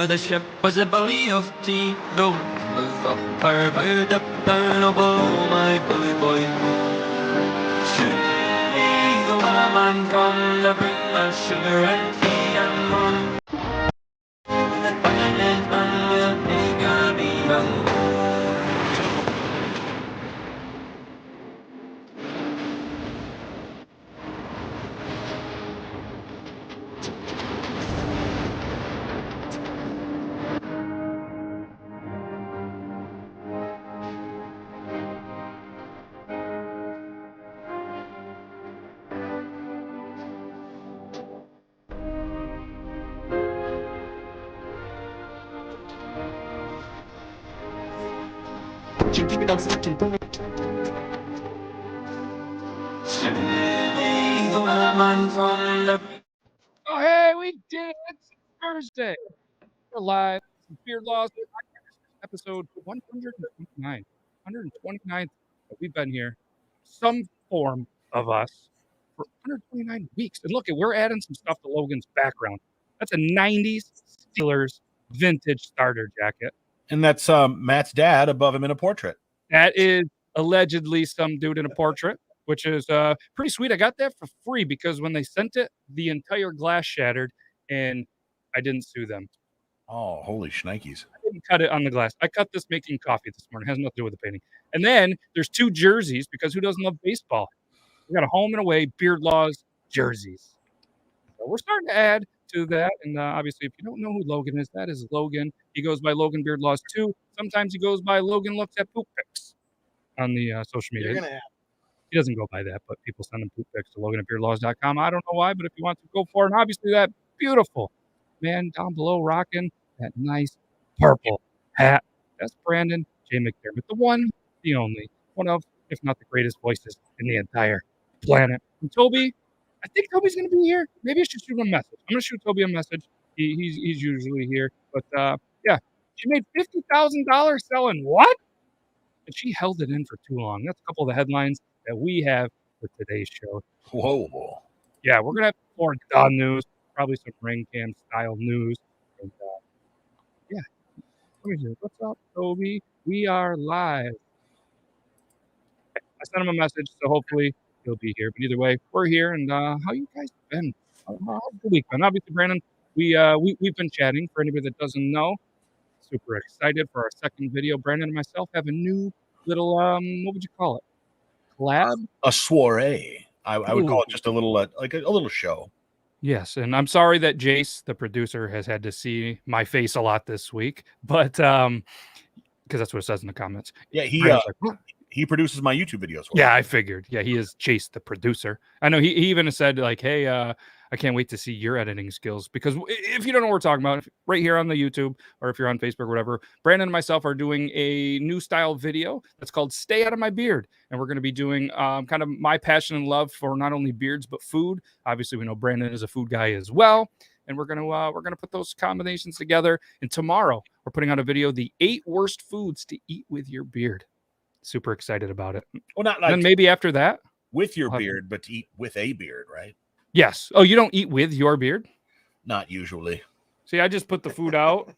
of the ship was a belly of tea. The wind was up, fired up, down below my bully boy. Surely the woman come to bring us sugar and tea and rum. The violet man will make a beaver. Surely the woman from the Oh, hey, we did it. It's Thursday. We're live. Some Beard Laws Podcast, episode 129. 129th that we've been here. Some form of us for 129 weeks. And look, we're adding some stuff to Logan's background. That's a 90s Steelers vintage starter jacket. And that's Matt's dad above him in a portrait. That is allegedly some dude in a portrait, which is pretty sweet. I got that for free because when they sent it, the entire glass shattered, and I didn't sue them. Oh, holy shnikes. I didn't cut it on the glass. I cut this making coffee this morning. It has nothing to do with the painting. And then there's 2 jerseys because who doesn't love baseball? We got a home and away Beard Laws jerseys. So we're starting to add to that. And obviously, if you don't know who Logan is, that is Logan. He goes by Logan Beard Laws 2. Sometimes he goes by Logan Looks at Poop Pics on the social media. He doesn't go by that, but people send him poop pics to Logan at beardlaws.com. I don't know why, but if you want to go for it, and obviously that beautiful man down below rocking that nice purple hat. That's Brandon J. McDermott, the one, the only, one of, if not the greatest voices in the entire planet. And Toby, I think Toby's going to be here. Maybe I should shoot him a message. I'm going to shoot Toby a message. He's usually here. But yeah, she made $50,000 selling what? And she held it in for too long. That's a couple of the headlines that we have for today's show. Whoa. Yeah, we're going to have more done news, probably some ring cam style news. And yeah, what's up, Toby? We are live. I sent him a message, so hopefully he'll be here. But either way, we're here. And how you guys been? How's the week been? Obviously, Brandon, we've been chatting. For anybody that doesn't know, super excited for our second video. Brandon and myself have a new little what would you call it? Collab? A soiree. I would call it just a little like a little show. Yes, and I'm sorry that Jace, the producer, has had to see my face a lot this week, but because that's what it says in the comments. Yeah, he produces my YouTube videos. Yeah, I figured. Yeah, he is Chase, the producer. I know he even said like, "Hey, I can't wait to see your editing skills." Because if you don't know what we're talking about, right here on the YouTube or if you're on Facebook or whatever, Brandon and myself are doing a new style video that's called "Stay Out of My Beard," and we're going to be doing kind of my passion and love for not only beards but food. Obviously, we know Brandon is a food guy as well. And we're gonna put those combinations together. And tomorrow we're putting out a video: the 8 worst foods to eat with your beard. Super excited about it. Well, not like and maybe after that with your beard, but to eat with a beard, right? Yes. Oh, you don't eat with your beard? Not usually. See, I just put the food out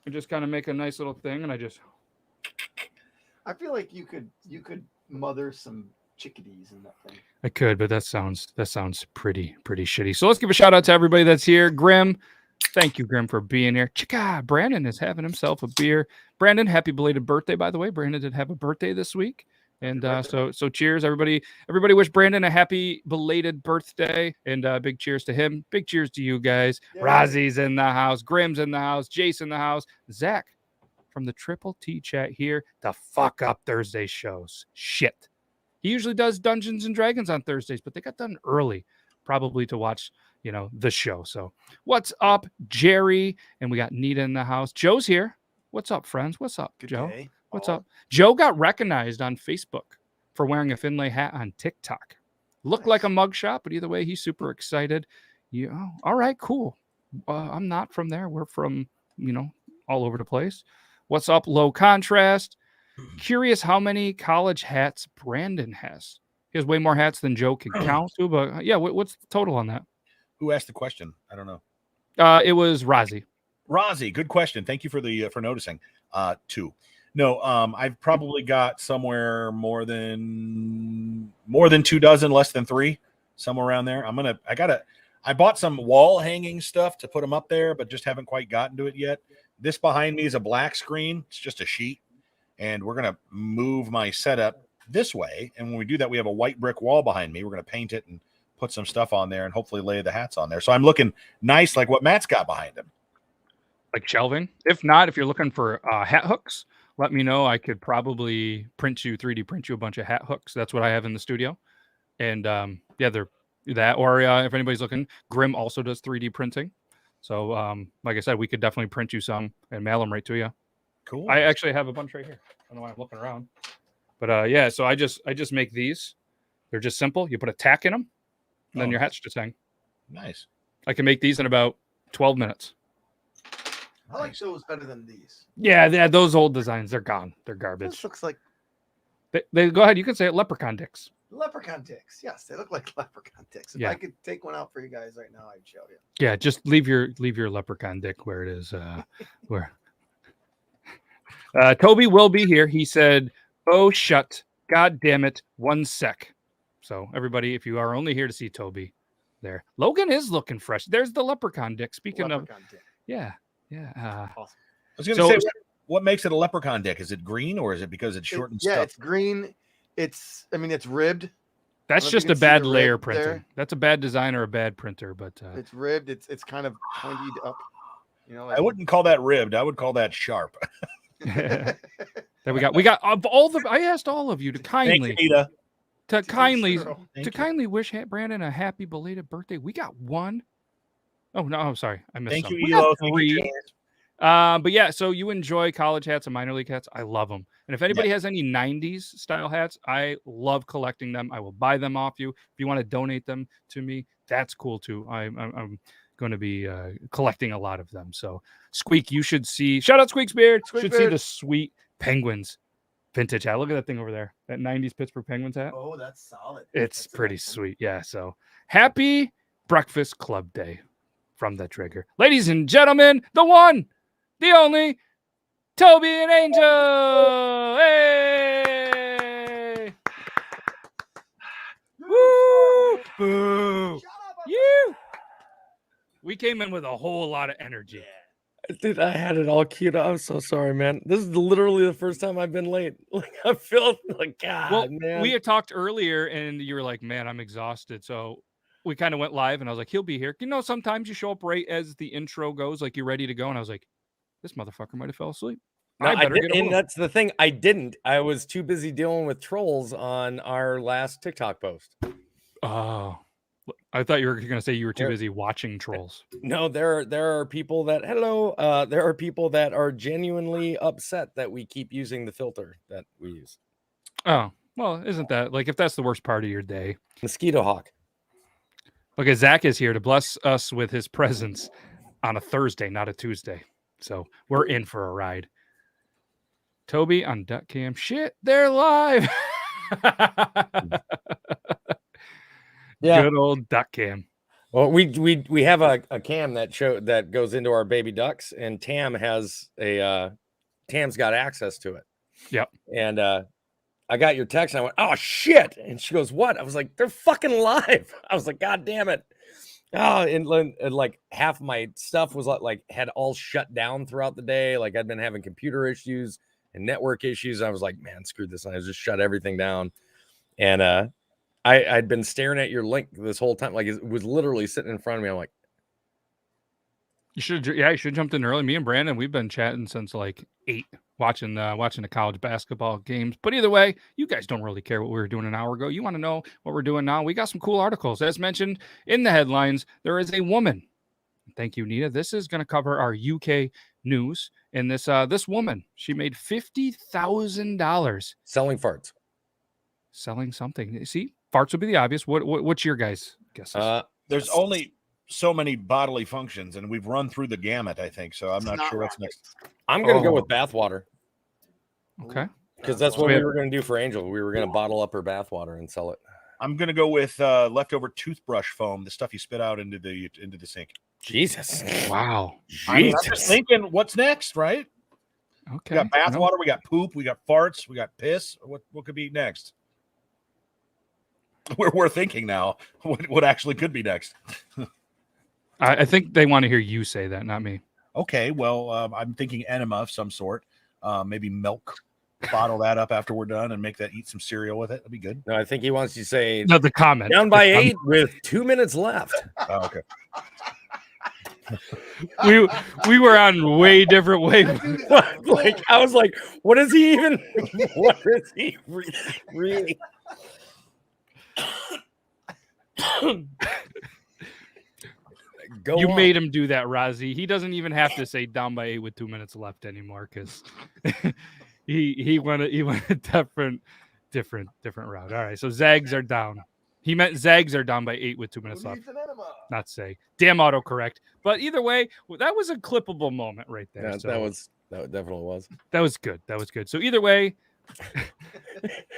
and just kind of make a nice little thing, and I feel like you could mother some chickadees in that thing. I could, but that sounds pretty shitty. So let's give a shout out to everybody that's here. Grim, thank you, Grim, for being here. Chicka, Brandon is having himself a beer. Brandon, happy belated birthday, by the way. Brandon did have a birthday this week. And so cheers, everybody. Everybody wish Brandon a happy belated birthday. And big cheers to him. Big cheers to you guys. Yeah. Rozzy's in the house. Grim's in the house. Jace in the house. Zach from the Triple T chat here. The fuck up Thursday shows. Shit. He usually does Dungeons and Dragons on Thursdays, but they got done early, probably to watch, the show. So what's up, Jerry? And we got Nita in the house. Joe's here. What's up, friends? What's up, Good Joe? Day. What's up? Joe got recognized on Facebook for wearing a Finlay hat on TikTok. Looked like a mugshot, but either way, he's super excited. Yeah. All right, cool. I'm not from there. We're from, all over the place. What's up, Low Contrast? Curious how many college hats Brandon has. He has way more hats than Joe can count to, but yeah, what's the total on that? Who asked the question? I don't know. It was Rozzy. Rozzy, good question. Thank you for noticing. 2. No, I've probably got somewhere more than 2 dozen, less than 3, somewhere around there. I bought some wall hanging stuff to put them up there, but just haven't quite gotten to it yet. This behind me is a black screen. It's just a sheet. And we're going to move my setup this way. And when we do that, we have a white brick wall behind me. We're going to paint it and put some stuff on there and hopefully lay the hats on there. So I'm looking nice like what Matt's got behind him. Like shelving. If not, if you're looking for hat hooks, let me know. I could probably 3D print you a bunch of hat hooks. That's what I have in the studio. And yeah, they're that. Or if anybody's looking, Grim also does 3D printing. So like I said, we could definitely print you some and mail them right to you. Cool. I actually have a bunch right here. I don't know why I'm looking around. But yeah, so I just make these. They're just simple. You put a tack in them, and then your hats just hang. Nice. I can make these in about 12 minutes. I like those better than these. Yeah, those old designs, they're gone. They're garbage. This looks like they go ahead. You can say it, leprechaun dicks. Leprechaun dicks. Yes, they look like leprechaun dicks. If I could take one out for you guys right now, I'd show you. Yeah, just leave your leprechaun dick where it is. Where Toby will be here. He said, "Oh shut, God damn it, 1 sec." So everybody, if you are only here to see Toby, there. Logan is looking fresh. There's the leprechaun dick. Speaking leprechaun of, dick. Yeah. Awesome. I was going to say, what makes it a leprechaun dick? Is it green or is it because it's short and stuff? Yeah, it's green. It's ribbed. That's just a bad layer printing. There. That's a bad design or a bad printer, but it's ribbed. It's kind of pointed up. Like I wouldn't call that ribbed. I would call that sharp. There we got all the. I asked all of you to kindly kindly wish Brandon a happy belated birthday. We got one. Oh no, I'm sorry, I missed. Thank some. you, Elo. Thank you. But yeah, so you enjoy college hats and minor league hats. I love them. And if anybody has any 90s style hats, I love collecting them. I will buy them off you. If you want to donate them to me, that's cool too. I'm going to be collecting a lot of them. So Squeak, you should see. Shout out Squeak's Beard. See the sweet Penguins vintage hat. Look at that thing over there. That 90s Pittsburgh Penguins hat. Oh, that's solid. It's pretty sweet. Yeah. So happy Breakfast Club Day from the Trigger. Ladies and gentlemen, the one, the only, Toby and Angel. Hey! Woo! Boo! You! We came in with a whole lot of energy. Dude, I had it all queued up. I'm so sorry, man. This is literally the first time I've been late. Like, I feel like, God, man. We had talked earlier, and you were like, man, I'm exhausted. So we kind of went live, and I was like, he'll be here. You know, sometimes you show up right as the intro goes, like you're ready to go. And I was like, this motherfucker might have fell asleep. No, and that's the thing. I didn't. I was too busy dealing with trolls on our last TikTok post. Oh, I thought you were going to say you were too busy watching trolls. No, there are people that there are people that are genuinely upset that we keep using the filter that we use. Oh, well, isn't that like if that's the worst part of your day? Mosquito hawk. Okay, Zach is here to bless us with his presence on a Thursday, not a Tuesday. So we're in for a ride. Toby on Duck Cam. Shit, they're live. Yeah, good old Duck Cam. Well, we have a cam that goes into our baby ducks, and Tam's got access to it. Yep. And I got your text, and I went, "Oh shit!" And she goes, "What?" I was like, "They're fucking live." I was like, "God damn it!" Oh, and like half my stuff was like had all shut down throughout the day. Like I'd been having computer issues and network issues. I was like, man, screw this. And I just shut everything down. And I'd been staring at your link this whole time. Like it was literally sitting in front of me. I'm like, you should have jumped in early. Me and Brandon, we've been chatting since like 8, watching the college basketball games. But either way, you guys don't really care what we were doing an hour ago. You want to know what we're doing now. We got some cool articles. As mentioned in the headlines, there is a woman. Thank you, Nita. This is going to cover our UK news. And this woman, she made $50,000 selling farts. Selling something. See, farts would be the obvious. What's your guys' guesses? There's only so many bodily functions, and we've run through the gamut, I think. So I'm not sure what's next. I'm going to go with bathwater. Okay. Because that's what we were going to do for Angel. We were going to bottle up her bathwater and sell it. I'm going to go with leftover toothbrush foam, the stuff you spit out into the sink. Jesus. Wow. I mean, I'm just Jesus. thinking, what's next, right? Okay. We got bath No. water, we got poop, we got farts, we got piss. What could be next? We're thinking now what actually could be next. I think they want to hear you say that, not me. Okay, well, I'm thinking enema of some sort. Maybe milk. Bottle that up after we're done and make that eat some cereal with it. That'd be good. No, I think he wants you to say No, the comment. down by 8 with 2 minutes left. Oh, okay. We were on way different wavelengths. Like I was like, what is he even? What is he really? Go You on. made him do that, Rozzy. He doesn't even have to say down by 8 with 2 minutes left anymore because he went a different route. All right, so Zags are down. He meant Zags are down by 8 with 2 minutes left. Not say. Damn autocorrect. But either way, that was a clippable moment right there. Yeah, so that definitely was. That was good. That was good. So either way,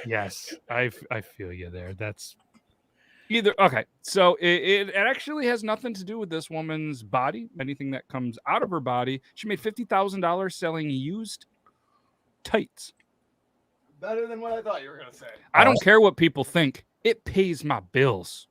yes, I feel you there. That's either okay. So it actually has nothing to do with this woman's body. Anything that comes out of her body. She made $50,000 selling used tights. Better than what I thought you were gonna say. I don't care what people think. It pays my bills.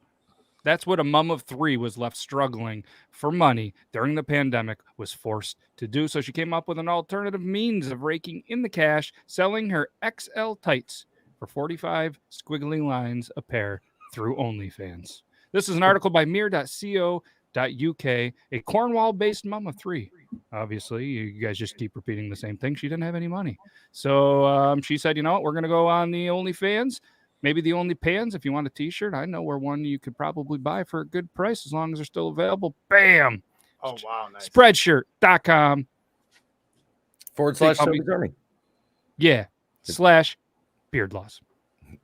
That's what a mom of 3 was left struggling for money during the pandemic was forced to do. So she came up with an alternative means of raking in the cash, selling her XL tights for 45 squiggly lines a pair through OnlyFans. This is an article by mere.co.uk, a Cornwall-based mom of 3. Obviously, you guys just keep repeating the same thing. She didn't have any money. So she said, you know what, we're going to go on the OnlyFans. Maybe the OnlyPans, if you want a t-shirt, I know where one you could probably buy for a good price as long as they're still available. Bam! Oh, wow. Nice. Spreadshirt.com. /Toby's Army. Yeah. /beard loss.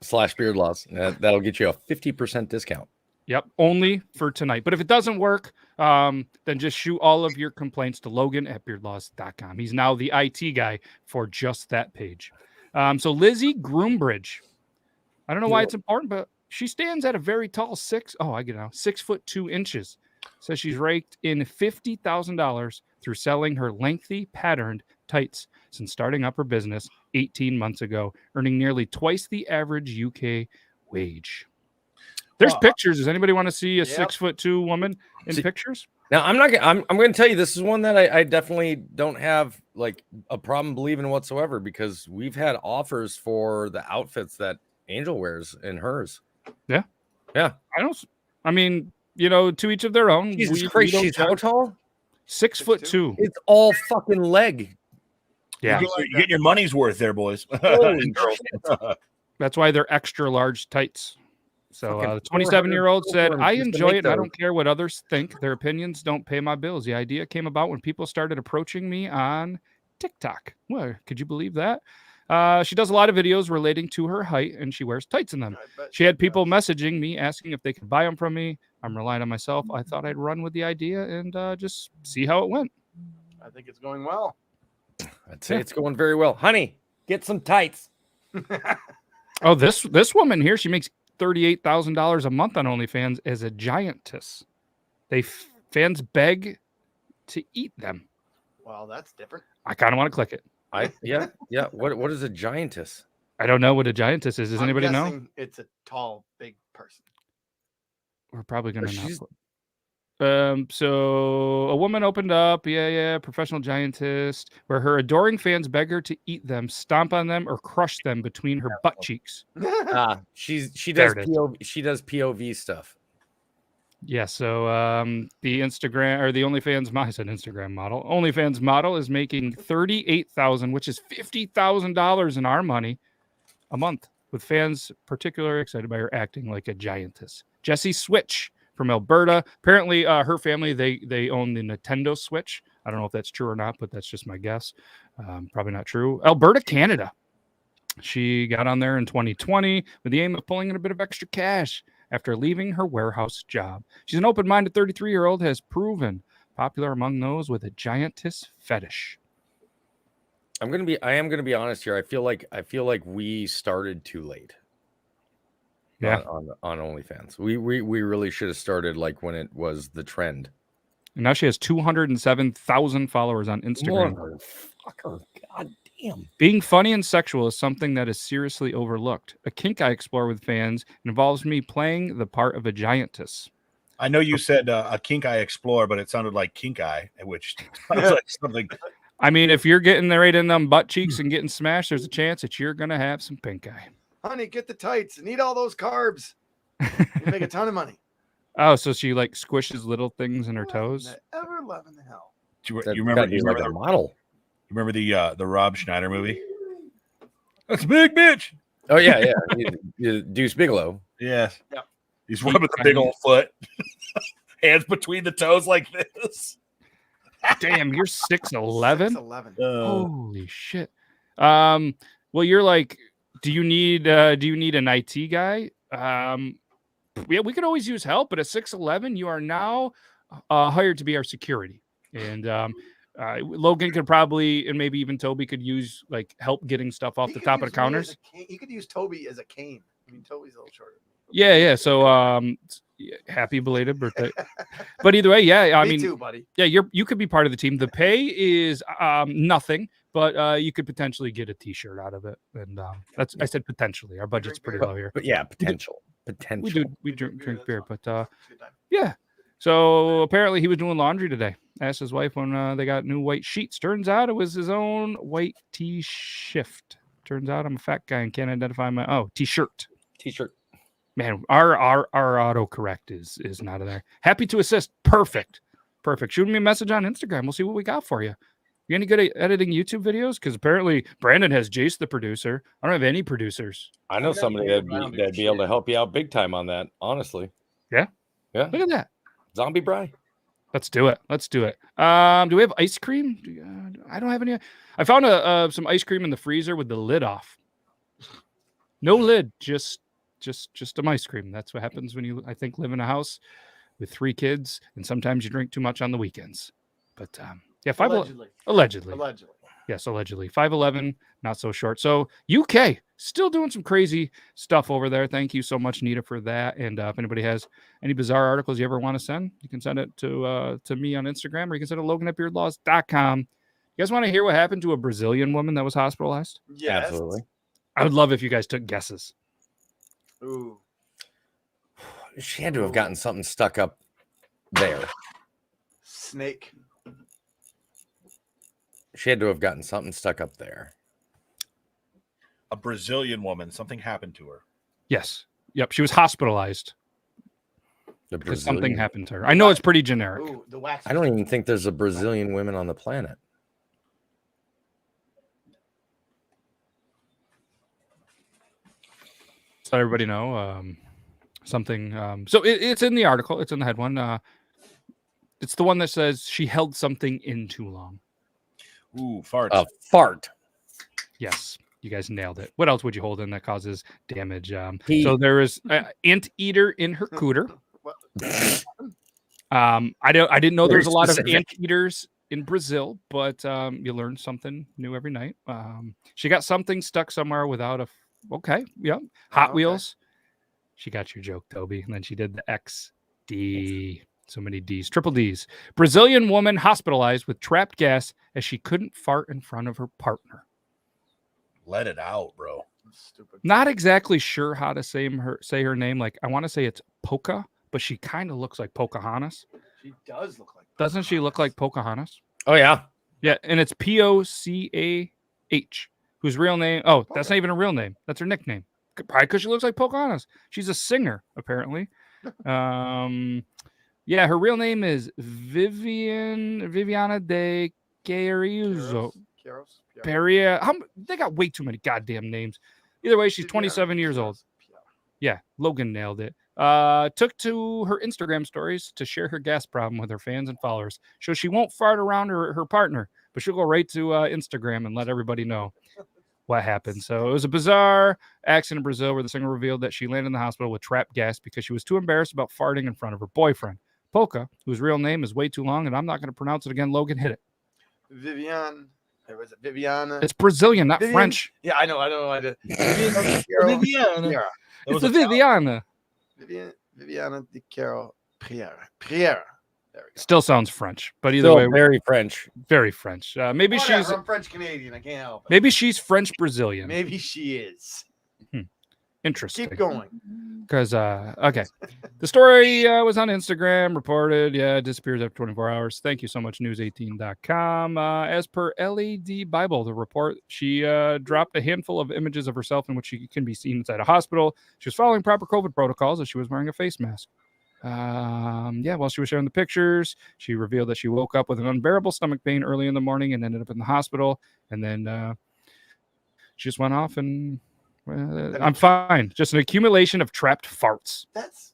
/beard loss. That'll get you a 50% discount. Yep. Only for tonight. But if it doesn't work, then just shoot all of your complaints to Logan at beardlaws.com. He's now the IT guy for just that page. So Lizzie Groombridge. I don't know why it's important, but she stands at a very tall 6'2". Says she's raked in $50,000 through selling her lengthy patterned tights since starting up her business 18 months ago, earning nearly twice the average UK wage. There's pictures. Does anybody want to see a 6'2" woman in pictures? Now I'm going to tell you, this is one that I definitely don't have like a problem believing whatsoever, because we've had offers for the outfits that Angel wears in hers. Yeah. I mean, to each of their own. Jesus Christ, she's how tall? 6'2". It's all fucking leg. Yeah. You're getting your money's worth there, boys. That's why they're extra large tights. So the 27-year-old said, I enjoy it and I don't care what others think. Their opinions don't pay my bills. The idea came about when people started approaching me on TikTok. Well, could you believe that? She does a lot of videos relating to her height, and she wears tights in them. She had people messaging me asking if they could buy them from me. I'm relying on myself. I thought I'd run with the idea and just see how it went. I think it's going well. I'd say it's going very well. Honey, get some tights. Oh, this woman here, she makes $38,000 a month on OnlyFans as a giantess. Fans beg to eat them. Well, that's different. I kind of want to click it. Yeah. What is a giantess? I don't know what a giantess is. Does anybody know? It's a tall, big person. We're probably gonna know. So a woman opened up, professional giantess, where her adoring fans beg her to eat them, stomp on them, or crush them between her butt cheeks. She does POV stuff. Yeah, so the Instagram or the OnlyFans, I said Instagram model. OnlyFans model is making $38,000, which is $50,000 in our money a month, with fans particularly excited by her acting like a giantess. Jessie Switch from Alberta. Apparently, her family they own the Nintendo Switch. I don't know if that's true or not, but that's just my guess. Probably not true. Alberta, Canada. She got on there in 2020 with the aim of pulling in a bit of extra cash after leaving her warehouse job. She's an open-minded 33-year-old, has proven popular among those with a giantess fetish. I am gonna be honest here. I feel like we started too late. Yeah. On OnlyFans. We really should have started like when it was the trend. And now she has 207,000 followers on Instagram. Motherfucker. God damn. Being funny and sexual is something that is seriously overlooked. A kink I explore with fans involves me playing the part of a giantess. I know you said a kink eye explore, but it sounded like kink eye, which sounds like something. I mean, if you're getting right in them butt cheeks and getting smashed, there's a chance that you're going to have some pink eye. Honey, get the tights and eat all those carbs. You make a ton of money. Oh, so she like squishes little things in her toes? Ever love in the hell. You That remember? gotta be You like remember, a model. remember the Rob Schneider movie? That's a big bitch. Oh yeah. Deuce Bigelow. Yeah. Yep. He's rubbing the big old foot. Hands between the toes like this. Damn, you're 6'11"? 6'11". Holy shit. Well, you're like, do you need an IT guy? Yeah, we could always use help, but at 6'11", you are now hired to be our security. And Logan could probably, and maybe even Toby could use like help getting stuff off the top of the counters. You could use Toby as a cane. I mean, Toby's a little shorter. Yeah. So happy belated birthday. But either way, yeah, I Me mean, too, buddy. yeah, you could be part of the team. The pay is nothing, but you could potentially get a T-shirt out of it. And that's, I said potentially. Our budget's pretty low here. But yeah, potential. We drink beer, but yeah. So apparently he was doing laundry today. Asked his wife when they got new white sheets. Turns out it was his own white T-shift. Turns out I'm a fat guy and can't identify my T-shirt. T-shirt. Man, our autocorrect is not in there. Happy to assist. Perfect. Shoot me a message on Instagram. We'll see what we got for you. You any good at editing YouTube videos? Because apparently Brandon has Jace the producer. I don't have any producers. I know somebody that'd be able to help you out big time on that. Honestly. Yeah. Yeah. Look at that. Zombie Bry. Let's do it. Do we have ice cream? I don't have any. I found some ice cream in the freezer with the lid off. No lid, just some ice cream. That's what happens when you, I think, live in a house with 3 kids, and sometimes you drink too much on the weekends. But yeah, allegedly. Yes, allegedly. 5'11", not so short. So UK still doing some crazy stuff over there. Thank you so much, Nita, for that. And if anybody has any bizarre articles you ever want to send, you can send it to me on Instagram, or you can send it to Logan@beardlaws.com. You guys want to hear what happened to a Brazilian woman that was hospitalized? Yes. Absolutely. I would love if you guys took guesses. Ooh. She had to have gotten something stuck up there. Snake. She had to have gotten something stuck up there. A Brazilian woman. Something happened to her. Yes. Yep. She was hospitalized The because Brazilian. something happened to her. I know it's pretty generic. Ooh, the wax. I don't even think there's a Brazilian women on the planet. Let everybody know something. So it's in the article. It's in the head one. It's the one that says she held something in too long. Ooh, farts. A fart. Yes, you guys nailed it. What else would you hold in that causes damage? Pee. So there is an anteater in her cooter. I didn't know there was a lot of anteaters in Brazil, but you learn something new every night. She got something stuck somewhere without a. Okay, yeah, Hot Wheels. She got your joke, Toby, and then she did the XD. So many D's, triple D's. Brazilian woman hospitalized with trapped gas as she couldn't fart in front of her partner. Let it out, bro. Stupid. Not exactly sure how to say her name. Like, I want to say it's Poca, but she kind of looks like Pocahontas. She does look like. Doesn't she look like Pocahontas? Oh, yeah. Yeah, and it's Pocah, whose real name. Oh, that's not even a real name. That's her nickname. Probably because she looks like Pocahontas. She's a singer, apparently. Yeah, her real name is Viviana de Carriuso. Peria. They got way too many goddamn names. Either way, she's 27 years old. Yeah, Logan nailed it. Took to her Instagram stories to share her gas problem with her fans and followers. So she won't fart around her partner, but she'll go right to Instagram and let everybody know what happened. So it was a bizarre accident in Brazil where the singer revealed that she landed in the hospital with trapped gas because she was too embarrassed about farting in front of her boyfriend. Polka, whose real name is way too long, and I'm not going to pronounce it again. Logan, hit it. Viviane. Was it Viviana? It's Brazilian, not French. Yeah, I know. I did. Viviana. It's the Viviana. Viviana de Caro Priera. There we go. Still sounds French, but either Still way, very French. very French. Maybe Whatever, she's I'm French Canadian. I can't help it. maybe she's French Brazilian. Maybe she is. Interesting. Keep going. Because okay, the story was on Instagram, reported, disappears after 24 hours. Thank you so much, news18.com. As per LED Bible, the report, she dropped a handful of images of herself in which she can be seen inside a hospital. She was following proper COVID protocols as she was wearing a face mask. While she was sharing the pictures, she revealed that she woke up with an unbearable stomach pain early in the morning and ended up in the hospital. And then she just went off and I'm fine. Just an accumulation of trapped farts. That's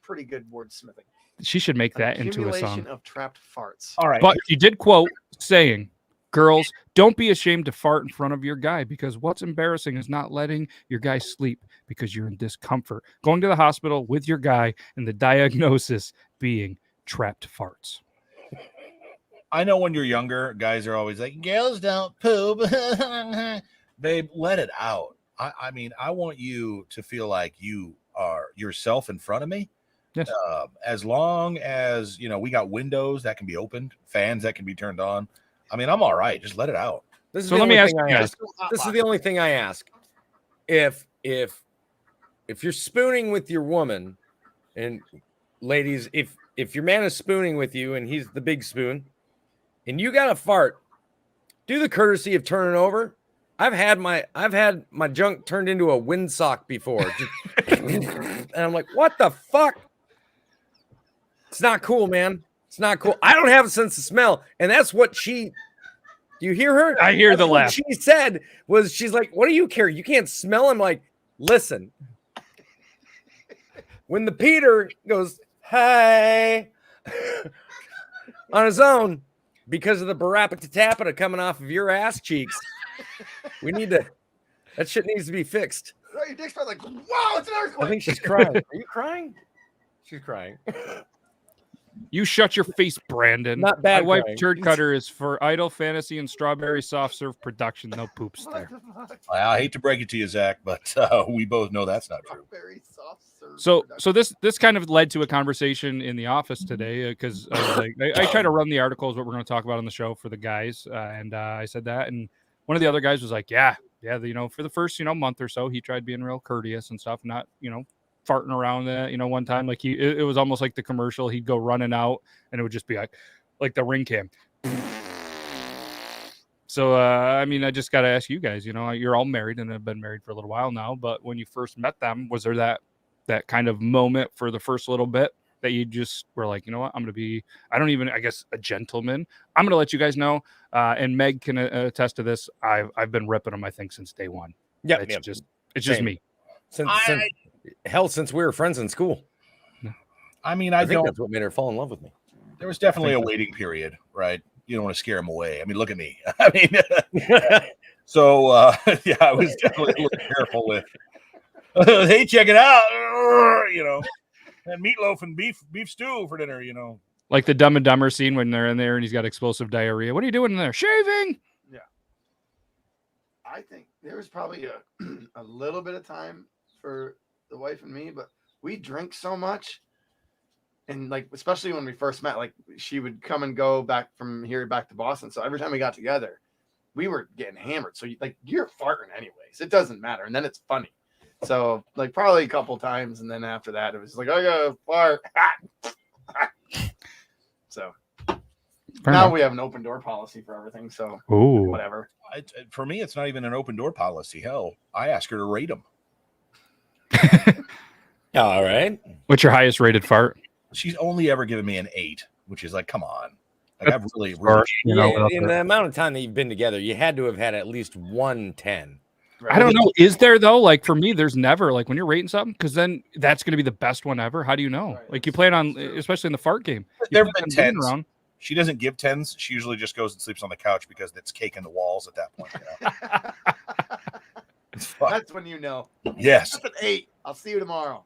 pretty good wordsmithing. She should make that into a song. Accumulation of trapped farts. All right. But she did quote saying, "Girls, don't be ashamed to fart in front of your guy because what's embarrassing is not letting your guy sleep because you're in discomfort. Going to the hospital with your guy and the diagnosis being trapped farts." I know when you're younger, guys are always like, girls don't poop. Babe, let it out. I mean, I want you to feel like you are yourself in front of me. Yes. As long as, we got windows that can be opened, fans that can be turned on. I mean, I'm all right. Just let it out. This is So the let me only ask thing you I guys. ask. This is the only thing I ask. If you're spooning with your woman, and ladies, if your man is spooning with you and he's the big spoon, and you got a fart, do the courtesy of turning over. I've had my junk turned into a windsock before. And I'm like, what the fuck? It's not cool, man. It's not cool. I don't have a sense of smell. And that's what do you hear her? I hear the That's what laugh. she said was, she's like, what do you care? You can't smell. I'm like, listen. When the Peter goes, hey, on his own, because of the barapata coming off of your ass cheeks, that shit needs to be fixed. Oh, your dick's probably like, wow, it's an earthquake. I think she's crying. Are you crying? She's crying. You shut your face, Brandon. Not bad My wife, crying. Turd Cutter, is for Idle Fantasy and Strawberry Soft Serve Production. No poops What there. the fuck? I hate to break it to you, Zach, but we both know that's not true. Very soft serve So production. this kind of led to a conversation in the office today because I try to run the articles what we're going to talk about on the show for the guys, and I said that, and one of the other guys was like, yeah, for the first month or so, he tried being real courteous and stuff, not farting around one time, like it was almost like the commercial. He'd go running out and it would just be like the ring cam. So I mean, I just got to ask you guys, you're all married and have been married for a little while now, but when you first met them, was there that kind of moment for the first little bit that you just were like, you know what, I'm going to be, I guess, a gentleman. I'm going to let you guys know. And Meg can attest to this. I've been ripping them, I think, since day one. Yeah, It's just Same. me. Since we were friends in school. I mean, I think that's what made her fall in love with me. there was definitely a waiting period, right? You don't want to scare them away. I mean, look at me. I mean, so I was definitely a little careful with, hey, check it out, and meatloaf and beef stew for dinner, Like the Dumb and Dumber scene when they're in there and he's got explosive diarrhea. What are you doing in there? Shaving. Yeah. I think there was probably a little bit of time for the wife and me, but we drink so much. And like, especially when we first met, like she would come and go back from here back to Boston. So every time we got together, we were getting hammered. So you're farting anyways. It doesn't matter. And then it's funny. So like probably a couple times. And then after that, it was like, I gotta fart. So now we have an open door policy for everything. So whatever. For me, it's not even an open door policy. Hell, I ask her to rate them. All right. What's your highest rated fart? She's only ever given me an 8, which is like, come on. Like I've really In the amount of time that you've been together, you had to have had at least 110. I don't know. Is there though? Like for me, there's never like when you're rating something, because then that's going to be the best one ever. How do you know? Right, like you plan on, especially in the fart game. There have been plan 10s. around. She doesn't give 10s. She usually just goes and sleeps on the couch because it's cake in the walls at that point. It's fun. That's when you know. Yes. That's an 8. I'll see you tomorrow.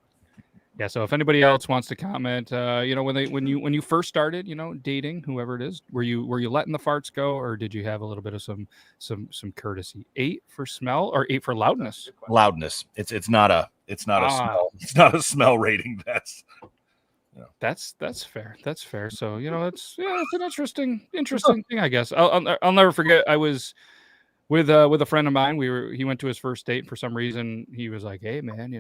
Yeah. So if anybody else wants to comment, when you first started, dating whoever it is, were you letting the farts go, or did you have a little bit of some courtesy? 8 for smell or 8 for loudness? Loudness. It's not a smell. It's not a smell rating. That's fair. That's fair. So it's an interesting thing, I guess. I'll never forget. I was with a friend of mine. He went to his first date. For some reason, he was like, "Hey man,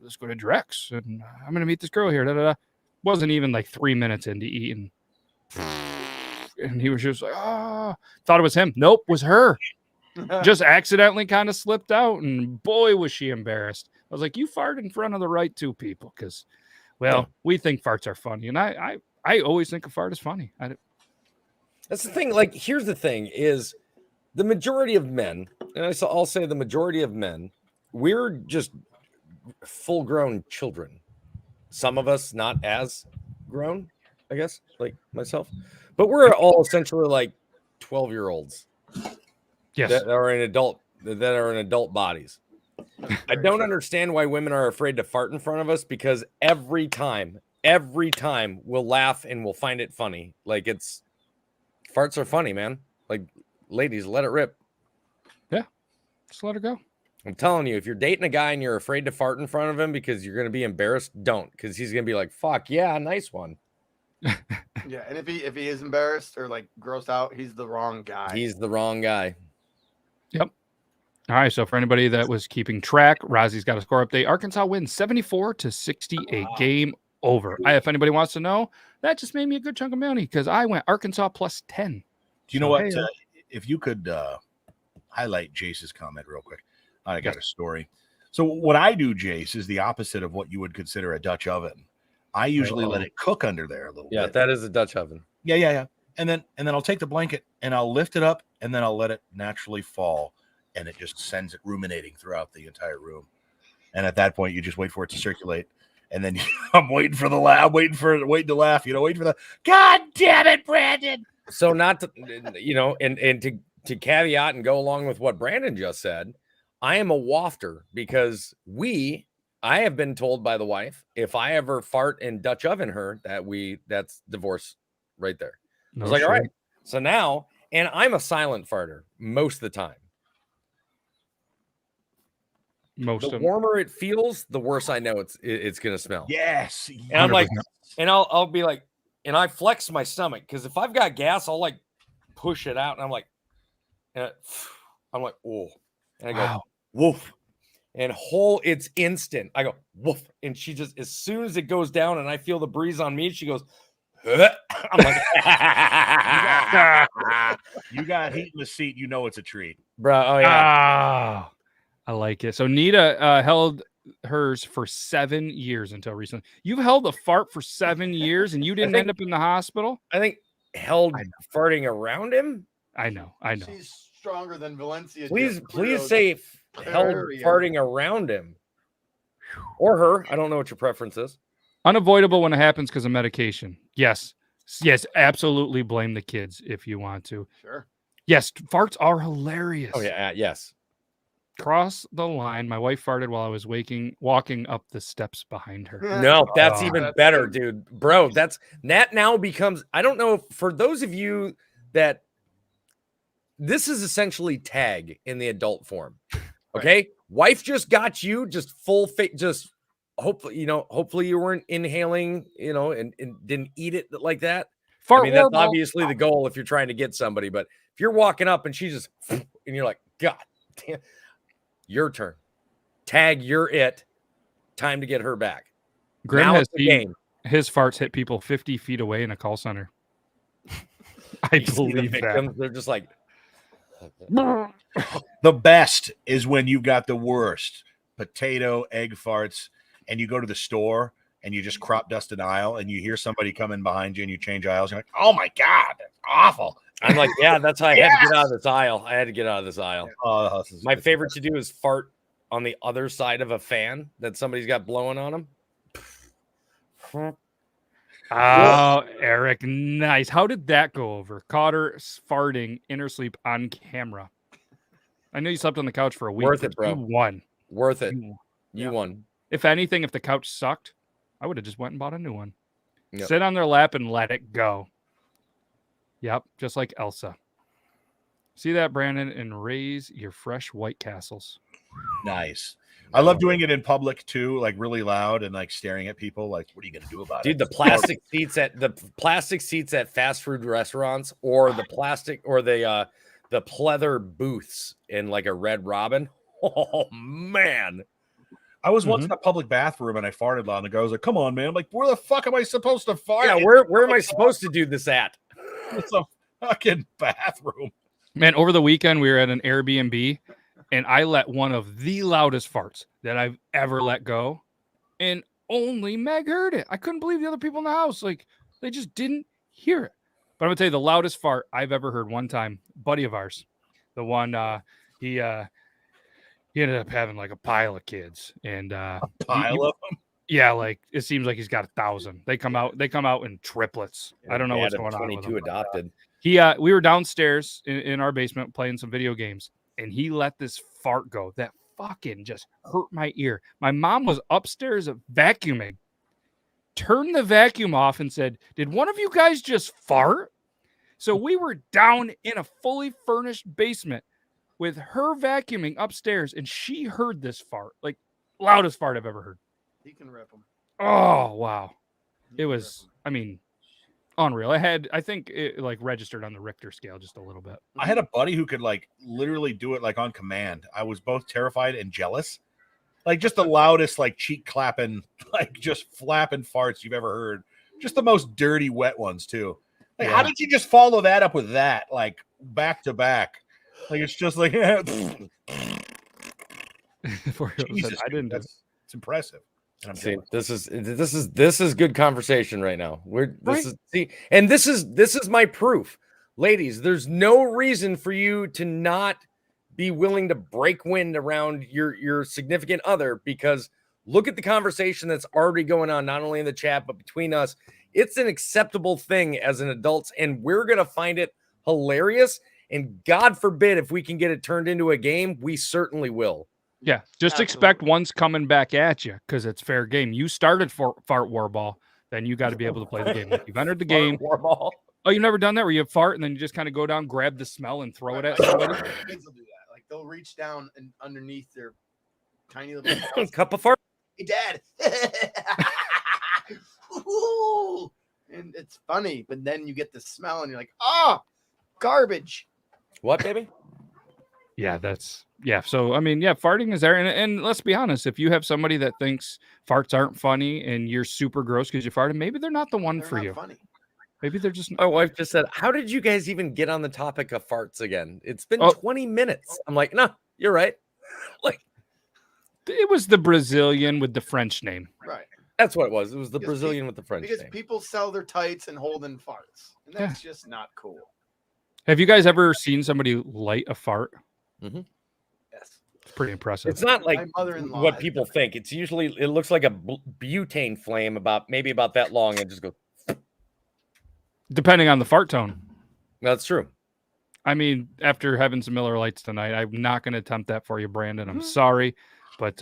let's go to Drex, and I'm gonna meet this girl here." Da, da, da. Wasn't even like 3 minutes into eating, and he was just like, "Ah," thought it was him. Nope, was her. Just accidentally kind of slipped out, and boy was she embarrassed. I was like, "You farted in front of the right two people," because, well, we think farts are funny, and I always think a fart is funny. That's the thing. Like, here's the thing: is the majority of men, and I'll say the majority of men, we're just full-grown children. Some of us not as grown, I guess, like myself, but we're all essentially like 12-year-olds. Yes, that are in adult bodies. I don't understand why women are afraid to fart in front of us, because every time we'll laugh and we'll find it funny. Like, farts are funny, man. Like, ladies, let it rip. Yeah, just let her go. I'm telling you, if you're dating a guy and you're afraid to fart in front of him because you're going to be embarrassed, don't, because he's going to be like, fuck yeah, nice one. Yeah, and if he is embarrassed or like grossed out, he's the wrong guy. He's the wrong guy. Yep. All right. So for anybody that was keeping track, Rozzy's got a score update. Arkansas wins 74-68. Wow. Game over. If anybody wants to know, that just made me a good chunk of money because I went Arkansas plus 10. Do you know what? If you could highlight Jace's comment real quick. I got a story. So what I do, Jace, is the opposite of what you would consider a Dutch oven. I usually let it cook under there a little bit. Yeah, that is a Dutch oven. Yeah. And then I'll take the blanket and I'll lift it up and then I'll let it naturally fall, and it just sends it ruminating throughout the entire room. And at that point, you just wait for it to circulate. And then I'm waiting for the laugh, waiting to laugh, waiting for the God damn it, Brandon. So not to, and to caveat and go along with what Brandon just said, I am a wafter because I have been told by the wife, if I ever fart and Dutch oven her, that's divorce right there. I was like, all right. So now, and I'm a silent farter most of the time. The warmer it feels, the worse I know it's gonna smell. Yes. And I'm like, and I'll be like, and I flex my stomach because if I've got gas, I'll like push it out, and I'm like, oh, and I go, wow. Woof, and it's instant. I go woof, and she just, as soon as it goes down, and I feel the breeze on me, she goes. I'm like, you got heat in the seat. You know it's a treat, bro. Oh yeah. I like it. So Nita held hers for 7 years until recently. You've held a fart for 7 years and you didn't end up in the hospital? I think farting around him. I know. She's stronger than Valencia. Please say held farting around him or her. I don't know what your preference is. Unavoidable when it happens because of medication. Yes, absolutely blame the kids if you want to. Sure. Yes, farts are hilarious. Oh yeah, yes. Cross the line. My wife farted while I was walking up the steps behind her. No, that's even better, dude. Bro, that now becomes, I don't know, for those of you that this is essentially tag in the adult form. Okay? Right. Wife just got you just full face, just hopefully you weren't inhaling, and didn't eat it like that. I mean, that's obviously the goal if you're trying to get somebody, but if you're walking up and she just, and you're like, God damn, your turn. Tag, you're it. Time to get her back. Grim has his farts hit people 50 feet away in a call center. I believe that. They're just like. The best is when you got the worst potato egg farts and you go to the store and you just crop dust an aisle and you hear somebody coming behind you and you change aisles. You're like, oh my God, that's awful. I'm like, yeah, that's how I had to get out of this aisle. My favorite to do is fart on the other side of a fan that somebody's got blowing on them. Oh, Eric, nice. How did that go over? Caught her farting in her sleep on camera. I know you slept on the couch for a week. Worth it, bro. You won. Worth it. You won. If anything, if the couch sucked, I would have just went and bought a new one. Yep. Sit on their lap and let it go. Yep, just like Elsa. See that, Brandon, and raise your fresh White Castles. Nice. I love doing it in public too, like really loud and like staring at people. Like, what are you gonna do about it? Dude, the plastic seats at fast food restaurants, or the plastic, or the pleather booths in like a Red Robin. Oh man. I was once in a public bathroom and I farted loud, and the guy was like, "Come on, man!" I'm like, "Where the fuck am I supposed to fart? Yeah, where am I supposed to do this at? It's a fucking bathroom." Man, over the weekend we were at an Airbnb, and I let one of the loudest farts that I've ever let go, and only Meg heard it. I couldn't believe the other people in the house, like they just didn't hear it. But I'm gonna tell you the loudest fart I've ever heard. One time, buddy of ours, the one he ended up having like a pile of kids, and Pile of them. yeah, like it seems like he's got 1,000. They come out in triplets. I don't know what's going on with 22 them. adopted. We were downstairs in our basement playing some video games, and he let this fart go that fucking just hurt my ear. My mom was upstairs vacuuming, turned the vacuum off and said, "Did one of you guys just fart?" So we were down in a fully furnished basement with her vacuuming upstairs, and she heard this fart, like loudest fart I've ever heard. He can rip them. Oh, wow. It was, I mean, unreal. I think it like registered on the Richter scale just a little bit. I had a buddy who could like literally do it like on command. I was both terrified and jealous. Like just the loudest, like cheek clapping, like just flapping farts you've ever heard. Just the most dirty, wet ones too. Like, how did you just follow that up with that, like back to back? Like it's just like Jesus, I didn't. It's impressive. And I'm See, jealous. this is good conversation right now. This is my proof. Ladies, there's no reason for you to not be willing to break wind around your significant other, because look at the conversation that's already going on, not only in the chat, but between us. It's an acceptable thing as an adult, and we're going to find it hilarious. And God forbid, if we can get it turned into a game, we certainly will. Yeah, just Absolutely. expect one's coming back at you because it's fair game. You started for Fart Warball, then you got to be able to play the game. Like you've entered the game. Warball. Oh, you've never done that where you fart and then you just kind of go down, grab the smell, and throw it at somebody? Kids will do that. Like they'll reach down and underneath their tiny little mouths. Cup of fart. Hey, Dad. Ooh. And it's funny, but then you get the smell and you're like, oh, garbage. What, baby? Yeah. So, I mean, yeah, farting is there. And let's be honest, if you have somebody that thinks farts aren't funny and you're super gross because you farted, maybe they're not the one They're for not you. funny. Maybe they're just. My wife just said, how did you guys even get on the topic of farts again? It's been 20 minutes. I'm like, no, you're right. Like, It was the Brazilian with the French name. Right. that's what it was. It was the Because Brazilian with the French Because name. people sell their tights and hold in farts. And that's just not cool. Have you guys ever seen somebody light a fart? Mm-hmm. Yes. It's pretty impressive. It's not like My mother-in-law what has people done it. think. It's usually, it looks like a butane flame about that long, and just goes. Depending on the fart tone. That's true. I mean, after having some Miller Lights tonight, I'm not going to attempt that for you, Brandon. I'm sorry, but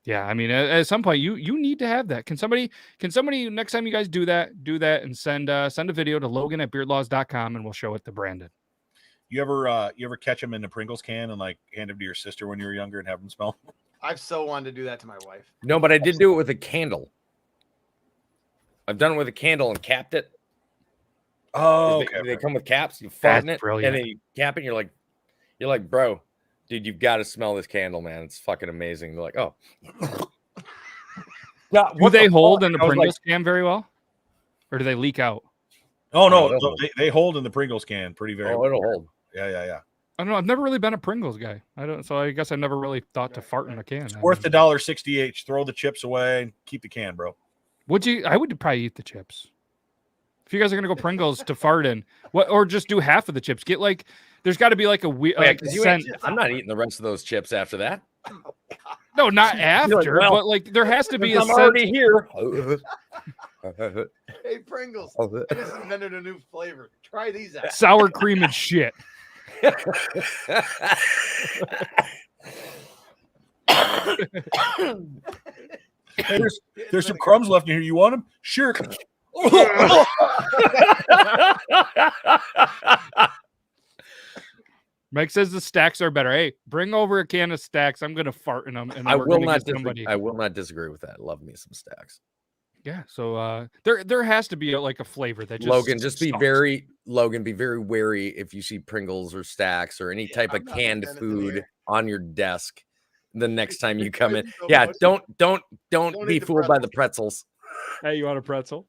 yeah. I mean, at some point, you need to have that. Can somebody next time you guys do that and send a video to Logan@beardlaws.com and we'll show it to Brandon. You ever catch them in the Pringles can and like hand them to your sister when you were younger and have them smell? I've so wanted to do that to my wife. No, but I did do it with a candle. I've done it with a candle and capped it. Oh, They come with caps. You fart in That's it, brilliant. and then you cap it. And you're like, bro, dude, you've got to smell this candle, man. It's fucking amazing. They're like, oh. Do they hold in the Pringles can very well, or do they leak out? Oh No, no, they'll they hold in the Pringles can pretty very. Oh, it'll hold. Yeah. I don't know. I've never really been a Pringles guy. So I guess I never really thought to fart in a can. Worth the $1.60 each. Throw the chips away and keep the can, bro. I would probably eat the chips. If you guys are gonna go Pringles to fart in, or just do half of the chips. Get like, there's got to be like a weird. I'm not eating the rest of those chips after that. No, not after, like, well, but like there has to be a I'm already here. Hey, Pringles. I just invented a new flavor. Try these out. sour cream and shit. Hey, there's some crumbs left in here. You want them? Sure. Mike says the stacks are better. Hey, bring over a can of stacks. I'm gonna fart in them, and then I we're will gonna not get somebody. I will not disagree with that. Love me some stacks. Yeah. So there has to be like a flavor that just Logan, be sucks. very wary if you see Pringles or stacks or any type of canned food on your desk the next time you come in. So Yeah, much. don't be eat the fooled by the pretzels. Hey, you want a pretzel?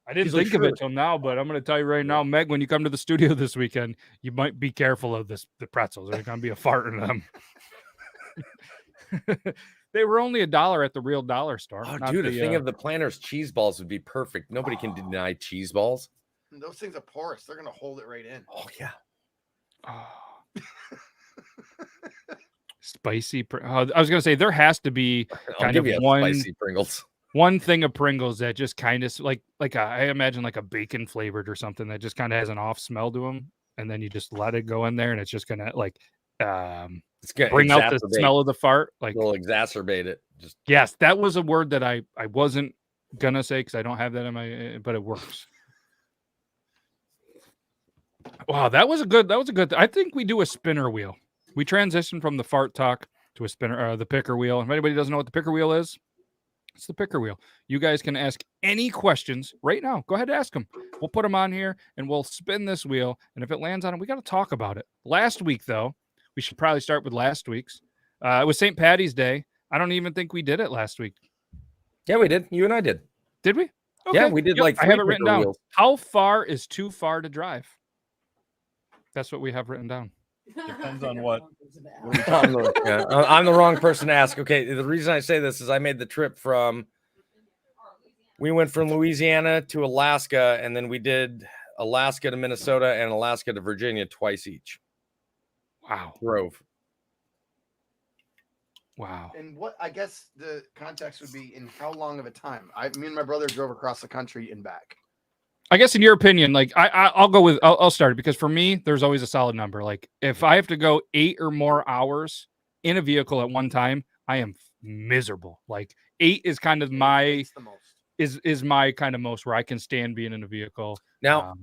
I didn't He's like, think of it "Sure." till now, but I'm going to tell you right now, Meg, when you come to the studio this weekend, you might be careful of the pretzels. There's going to be a fart in them. They were only $1 at the real dollar store. Oh, not dude, the, a thing of the Planters cheese balls would be perfect. Nobody can deny cheese balls. Those things are porous. They're gonna hold it right in. Oh yeah. Spicy. I was going to say there has to be I'll kind give of you a one spicy Pringles. one thing of Pringles that just kind of I imagine like a bacon flavored or something that just kind of has an off smell to them, and then you just let it go in there, and it's just gonna It's gonna bring out the smell of the fart. Like, it'll exacerbate it. Just yes, that was a word that I wasn't gonna say because I don't have that in my, but it works. Wow, that was a good. I think we do a spinner wheel. We transitioned from the fart talk to a spinner, the picker wheel. If anybody doesn't know what the picker wheel is, it's the picker wheel. You guys can ask any questions right now. Go ahead and ask them. We'll put them on here and we'll spin this wheel. And if it lands on it, we got to talk about it. Last week, though, we should probably start with last week's. It was St. Patty's Day. I don't even think we did it last week. yeah, we did. You and I did. Did we? Yeah, we did like I 3 have it written picker down. wheels. How far is too far to drive? That's what we have written down. Depends on what. I'm the wrong person to ask. Okay, the reason I say this is I made the trip we went from Louisiana to Alaska, and then we did Alaska to Minnesota and Alaska to Virginia twice each. Wow. Drove. Wow. And what I guess the context would be in how long of a time? Me and my brother drove across the country and back. I guess in your opinion, like I'll go with I'll start it because for me, there's always a solid number. Like if I have to go 8 or more hours in a vehicle at one time, I am miserable. Like 8 is kind of my the most. is my kind of most where I can stand being in a vehicle. Now,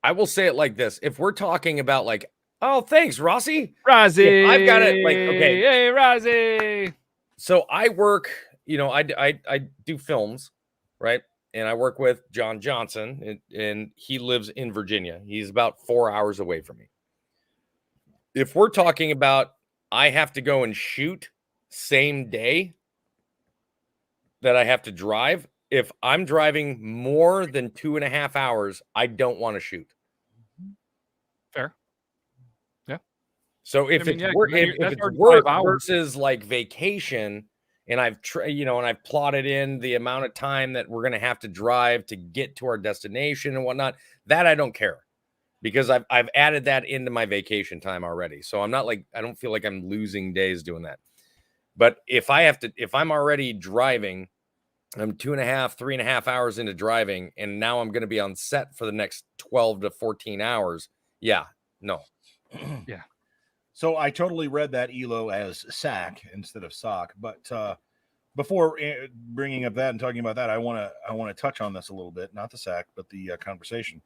I will say it like this: if we're talking about like, oh, thanks, Rossi. Rossi, I've got it. Like, okay, hey, Rossi. So I work. I do films, right? And I work with John Johnson, and he lives in Virginia. He's about 4 hours away from me. If we're talking about I have to go and shoot same day that I have to drive, if I'm driving more than 2.5 hours, I don't want to shoot. Fair. Yeah. So if I mean, it's work versus like vacation, and I've plotted in the amount of time that we're going to have to drive to get to our destination and whatnot, that I don't care because I've added that into my vacation time already. So I'm not like, I don't feel like I'm losing days doing that. But if I'm already driving, I'm 2.5, 3.5 hours into driving, and now I'm going to be on set for the next 12 to 14 hours. Yeah, no. Yeah. So I totally read that ELO as sack instead of sock. But before bringing up that and talking about that, I want to touch on this a little bit, not the sack, but the conversation.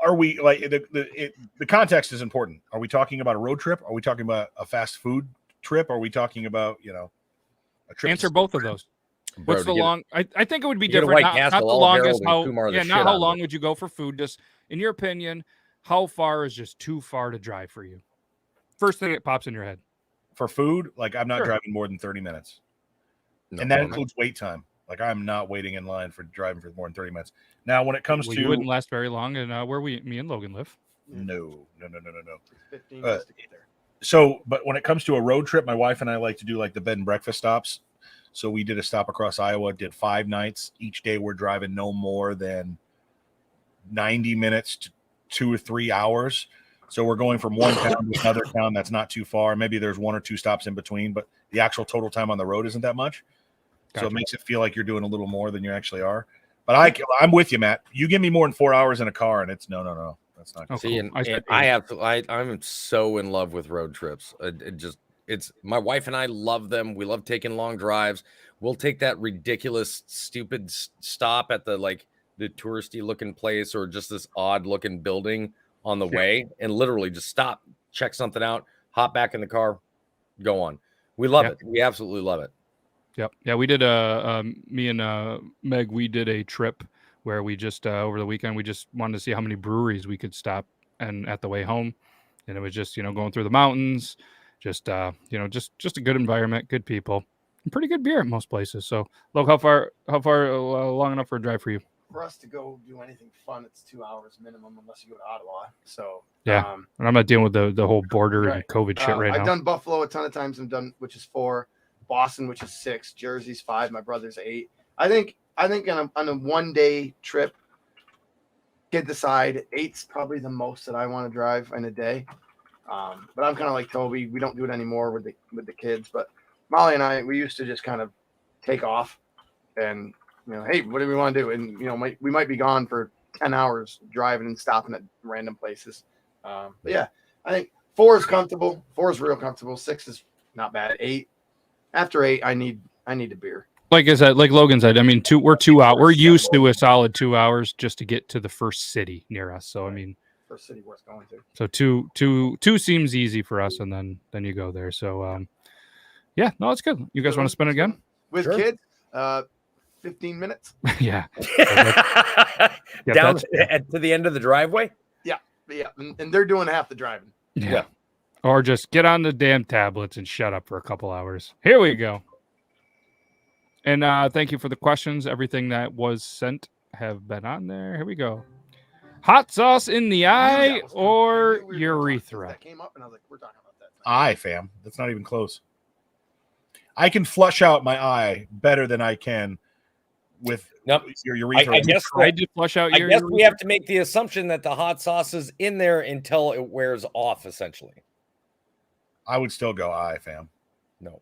Are we like the context is important? Are we talking about a road trip? Are we talking about a fast food trip? Are we talking about a trip? Answer both of those. What's the long? I think it would be get a different. White Not Castle, the I'll longest. Harold and How Kumar the yeah, shit not out how of long it. would you go for food? Just in your opinion, how far is just too far to drive for you? First thing that pops in your head. For food, like I'm not Sure. driving more than 30 minutes. No and that comment. includes wait time. Like I'm not waiting in line for driving for more than 30 minutes. Now, when it comes Well, to you wouldn't last very long, and where me and Logan live. no. 15 minutes to get there. So, but when it comes to a road trip, my wife and I like to do like the bed and breakfast stops. So we did a stop across Iowa, did 5 nights. Each day we're driving no more than 90 minutes to 2 or 3 hours. So we're going from one town to another town that's not too far. Maybe there's 1 or 2 stops in between, but the actual total time on the road isn't that much. Gotcha. So it makes it feel like you're doing a little more than you actually are. But I'm with you, Matt. You give me more than 4 hours in a car, and it's no. That's not good. Oh, See, cool. and I'm so in love with road trips. It's my wife and I love them. We love taking long drives. We'll take that ridiculous, stupid stop at the touristy looking place or just this odd looking building on the way and literally just stop, check something out, hop back in the car, go on. We love it. We absolutely love it. Yep. Yeah, we did me and Meg, we did a trip where we just over the weekend we just wanted to see how many breweries we could stop and at the way home. And it was just, going through the mountains, just just a good environment, good people, and pretty good beer at most places. So, look, how far long enough for a drive for you? For us to go do anything fun, it's 2 hours minimum, unless you go to Ottawa. So yeah, and I'm not dealing with the whole border and COVID shit right now. I've done Buffalo a ton of times. I've done, which is 4, Boston, which is 6, Jersey's 5, my brother's 8. I think on a 1 day trip, kid decide 8's probably the most that I want to drive in a day. But I'm kind of like Toby. We don't do it anymore with the kids. But Molly and I, we used to just kind of take off and, hey, what do we want to do? And, we might be gone for 10 hours driving and stopping at random places. But yeah, I think 4 is comfortable. 4 is real comfortable. 6 is not bad. 8, after 8, I need a beer. Like I said, like Logan said, I mean, we're 2 out. We're used to a solid 2 hours just to get to the first city near us. So, I mean, first city worth going to. So two seems easy for us, and then you go there. So yeah, no, it's good. You guys want to spin it again with kids? 15 minutes. Yeah. Down to the end of the driveway. Yeah, and they're doing half the driving. Yeah. Or just get on the damn tablets and shut up for a couple hours. Here we go. And thank you for the questions. Everything that was sent have been on there. Here we go. Hot sauce in the eye or urethra? That came up, and I was like, we're talking about that. Eye, fam. That's not even close. I can flush out my eye better than I can with your urethra. I guess tried to flush out your urethra. We have to make the assumption that the hot sauce is in there until it wears off, essentially. I would still go eye, fam. No.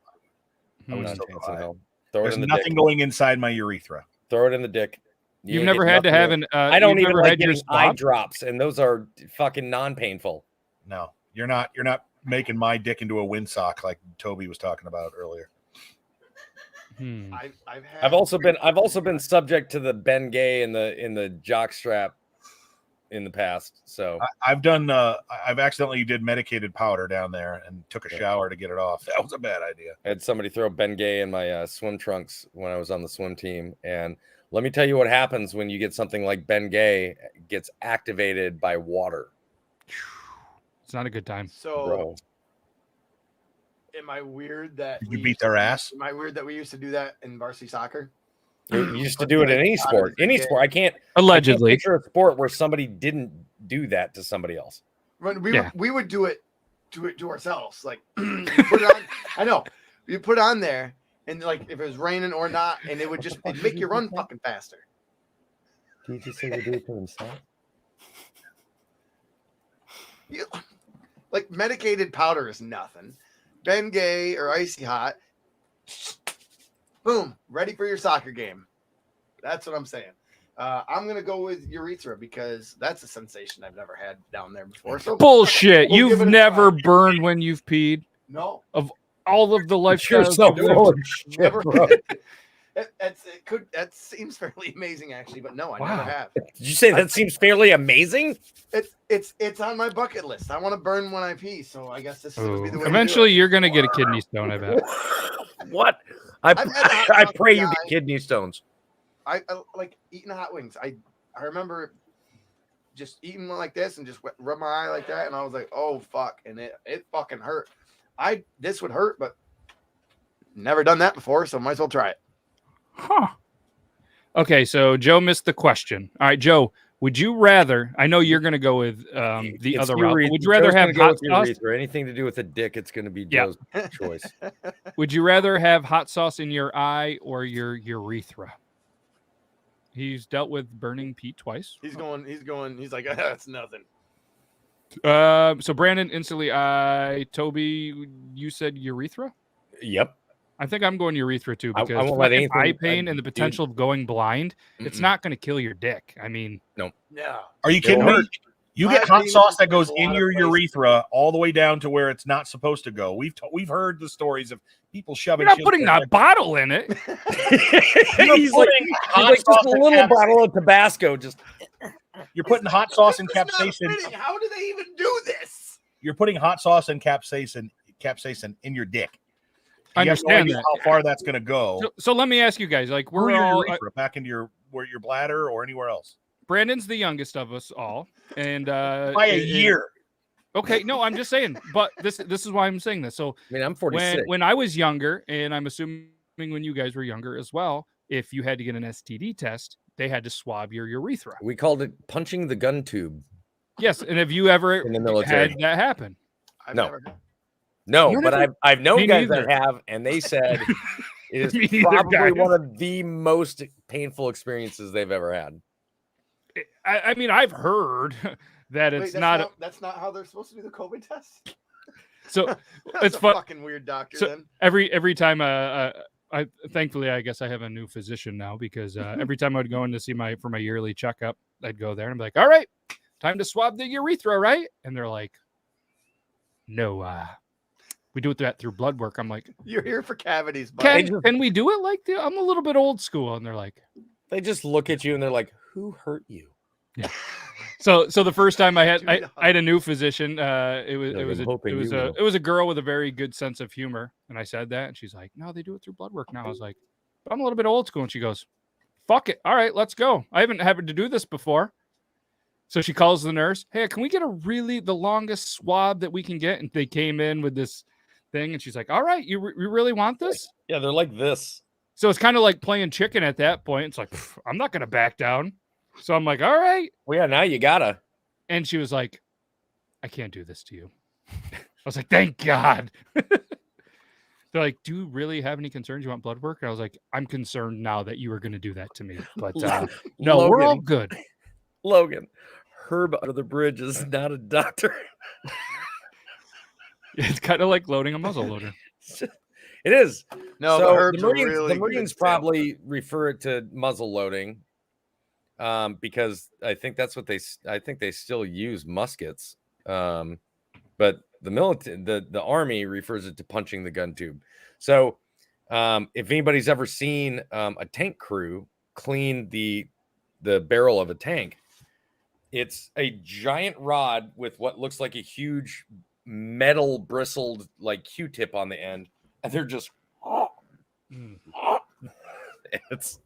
I would still go eye. Throw There's it in the nothing dick. going inside my urethra. Throw it in the dick. You've never had to have an. I don't even like had your getting eye drops, and those are fucking non-painful. No, you're not making my dick into a windsock like Toby was talking about earlier. I've also been subject to the Bengay in the jock strap in the past. So I've accidentally did medicated powder down there and took a shower to get it off. That was a bad idea. I had somebody throw Bengay in my swim trunks when I was on the swim team, and let me tell you what happens when you get something like Bengay gets activated by water. It's not a good time. So, bro. Am I weird that you beat their ass? Am I weird that we used to do that in varsity soccer? You used to do it in any sport. Any sport. I can't allegedly picture a sport where somebody didn't do that to somebody else. We would do it to ourselves. Like you put it on, I know you put it on there, and like if it was raining or not, and it'd make you run fucking faster. Did you just say they do it to themselves? Like medicated powder is nothing. Bengay or Icy Hot, boom, ready for your soccer game. That's what I'm saying. I'm gonna go with urethra because that's a sensation I've never had down there before. So bullshit. You've never burned when you've peed? No. Of all of the lifestyles, never. That seems fairly amazing, actually, but no, I never have. Did you say that seems fairly amazing? It's on my bucket list. I want to burn when I pee, so I guess this would be the way. Eventually, you're gonna get a kidney stone, I bet. What? I pray you get kidney stones. I like eating hot wings. I remember just eating one like this and just rub my eye like that, and I was like, oh fuck, and it fucking hurt. This would hurt, but never done that before, so might as well try it. Huh. Okay, so Joe missed the question. All right, Joe, would you rather? I know you're going to go with the other route. Would you rather have hot sauce or anything to do with a dick? It's going to be Joe's choice. Would you rather have hot sauce in your eye or your urethra? He's dealt with burning Pete twice. He's going. He's like, that's nothing. So Brandon instantly. Toby, you said urethra. Yep. I think I'm going urethra too because I won't let anything, eye pain and the potential of going blind. It's not going to kill your dick. I mean, no. Are you kidding me? You get hot sauce that goes in your urethra all the way down to where it's not supposed to go. We've heard the stories of people shoving. You're not putting that bottle in it. he's like just a little bottle of Tabasco. Just You're putting hot sauce and This is not capsaicin. fitting. How do they even do this? You're putting hot sauce and capsaicin in your dick. I You have no understand idea that. how far that's going to go. So let me ask you guys, like, Through we're your all urethra, back into your bladder or anywhere else. Brandon's the youngest of us all, and By a year. Okay, no, I'm just saying, but this is why I'm saying this. So I mean, I'm 46. when I was younger, and I'm assuming when you guys were younger as well, if you had to get an STD test, they had to swab your urethra. We called it punching the gun tube. Yes, and have you ever In the military. had that happen? I've No. never had. No, You but never- I've known Me guys neither. that have, and they said it Me is neither, probably guys. one of the most painful experiences they've ever had. I mean, I've heard that Wait, it's that's not. that's not how they're supposed to do the COVID test. So That's it's a fun. fucking weird doctor. So then every time I thankfully I guess I have a new physician now because every time I'd go in to see for my yearly checkup, I'd go there and be like, all right, time to swab the urethra, right? And they're like, no, we do that through blood work. I'm like, you're here for cavities, buddy. can we do it like I'm a little bit old school? And they're like, They just look at you and they're like, "Who hurt you?" so the first time I Do not. had a new physician, it was Like, I'm hoping you will. it was a girl with a very good sense of humor, and I said that, and she's like, no, they do it through blood work now. I was like, I'm a little bit old school, and she goes, fuck it, all right, let's go. I haven't had to do this before. So she calls the nurse, hey, can we get the longest swab that we can get? And they came in with this thing, and she's like, all right, you really want this? Yeah, they're like this. So it's kind of like playing chicken at that point. It's like, I'm not gonna back down. So I'm like, all right. Well, yeah, now you gotta. And she was like, I can't do this to you. I was like, thank God. They're like, do you really have any concerns? You want blood work? And I was like, I'm concerned now that you were going to do that to me. But no, we're all good. Logan, Herb under the bridge is not a doctor. It's kind of like loading a muzzle loader. It is. No, So but Herb's the Marines, really the good Marines example. probably refer it to muzzle loading, because I think that's what I think they still use muskets, but the military, the Army refers it to punching the gun tube. So if anybody's ever seen a tank crew clean the barrel of a tank, it's a giant rod with what looks like a huge metal bristled like Q-tip on the end, and they're just it's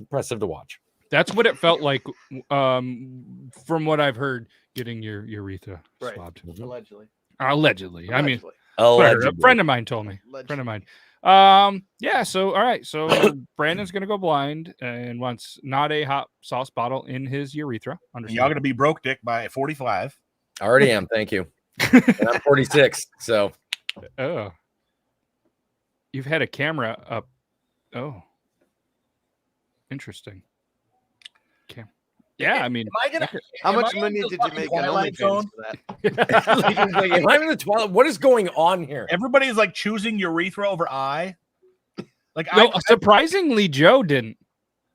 impressive to watch. That's what it felt like, from what I've heard, getting your urethra Right. swabbed. Allegedly. Allegedly. I mean, Allegedly. a friend of mine told me. Allegedly. Friend of mine. Yeah. So all right. So Brandon's gonna go blind and wants not a hot sauce bottle in his urethra. And y'all going to be broke dick by 45. I already am. Thank you. And I'm 46, so Oh. You've had a camera up. Oh. Interesting. Okay. Yeah, I mean, How much money did you make on Twilight OnlyFans Zone? for that? like, am I in the Twilight? What is going on here? Everybody's like choosing urethra over eye. Like no, surprisingly, Joe didn't.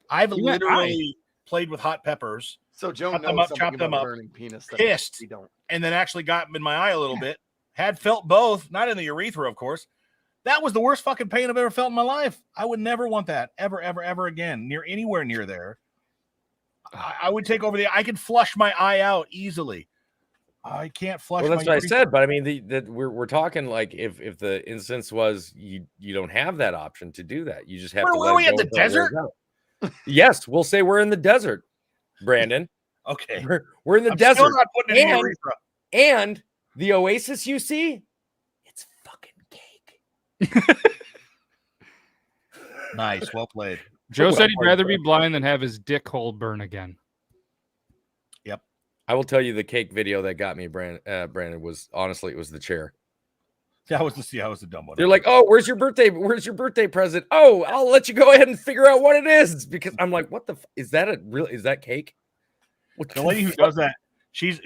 I've You went literally played with hot peppers So Joe Chop knows them up, something chop them about up, burning penis. That pissed. we don't. and then actually got in my eye a little bit. Had felt both, not in the urethra, of course. That was the worst fucking pain I've ever felt in my life. I would never want that ever, ever, ever again. Anywhere near there. I would take over I could flush my eye out easily. I can't flush. Well, that's my what I urethra. said. But I mean, we're talking like if the instance was you don't have that option to do that. You just have to. Where are we, let at go the until it wears desert? out. Yes, we'll say we're in the desert, Brandon. Okay. We're in the I'm desert. still not putting it in And- urethra. And the oasis you see, it's fucking cake. Nice. Well played. Joe said he'd Well, rather be blind than have his dick hole burn again. I will tell you the cake video that got me, Brandon, was honestly, it was the chair. That was the dumb one. They're like, oh, where's your birthday? Where's your birthday present? Oh, I'll let you go ahead and figure out what it is. Because I'm like, what the is that is that cake? What the lady who does that, she's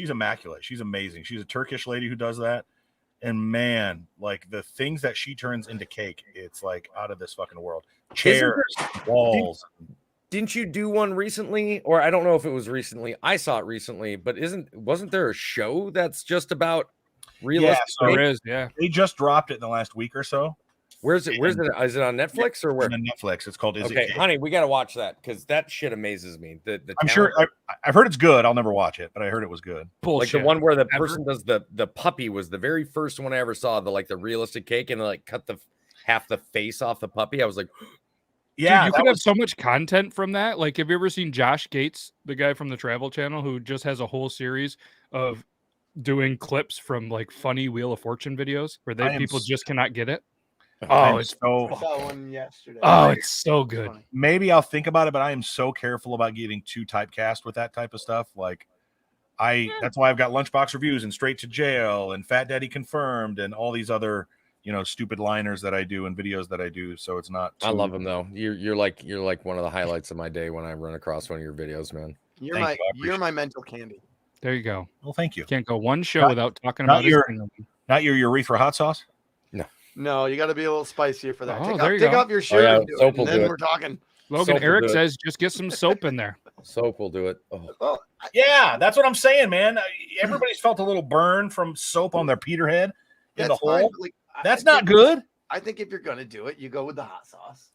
immaculate. She's amazing. She's a Turkish lady who does that. And man, like the things that she turns into cake, it's like out of this fucking world. Chairs, walls. Didn't you do one recently? Or I don't know if it was recently. I saw it recently, but wasn't there a show that's just about realistic? so There is, yeah. They just dropped it in the last week or so. Where's it? Where's it? Is it on Netflix or where? On Netflix. It's called Is Okay, It Cake? honey, we got to watch that because that shit amazes me. The I'm talent- sure I've heard it's good. I'll never watch it, but I heard it was good. Bullshit. like the one where the Ever? person does the puppy was the very first one I ever saw. The realistic cake and they like cut the half the face off the puppy. I was like, Yeah, Dude, you that could have was, so much content from that. Like, have you ever seen Josh Gates, the guy from the Travel Channel, who just has a whole series of doing clips from like funny Wheel of Fortune videos where I am people s- just cannot get it? I am Oh, it's so I saw one yesterday. oh, it's so good. Funny. maybe I'll think about it, but I am so careful about getting too typecast with that type of stuff. Like that's why I've got Lunchbox Reviews and Straight to Jail and Fat Daddy Confirmed and all these other, stupid liners that I do and videos that I do. So it's not I too- love him though. You're like one of the highlights of my day when I run across one of your videos, man. You're Thank my you, I you're my mental candy. There you go. Well, thank you. Can't go one show Not- without talking not about his your- thing. Not your urethra hot sauce? No, you got to be a little spicier for that. Oh, Take, there off, you take go. off your shirt yeah, and do soap it, will and then do it. we're talking. Logan, Soap will Eric do it. says just get some soap in there. Soap will do it. Oh. Well, Yeah, that's what I'm saying, man. Everybody's felt a little burn from soap on their Peter head in the that's fine, hole. but, like, That's I not think- good. I think if you're gonna do it, you go with the hot sauce,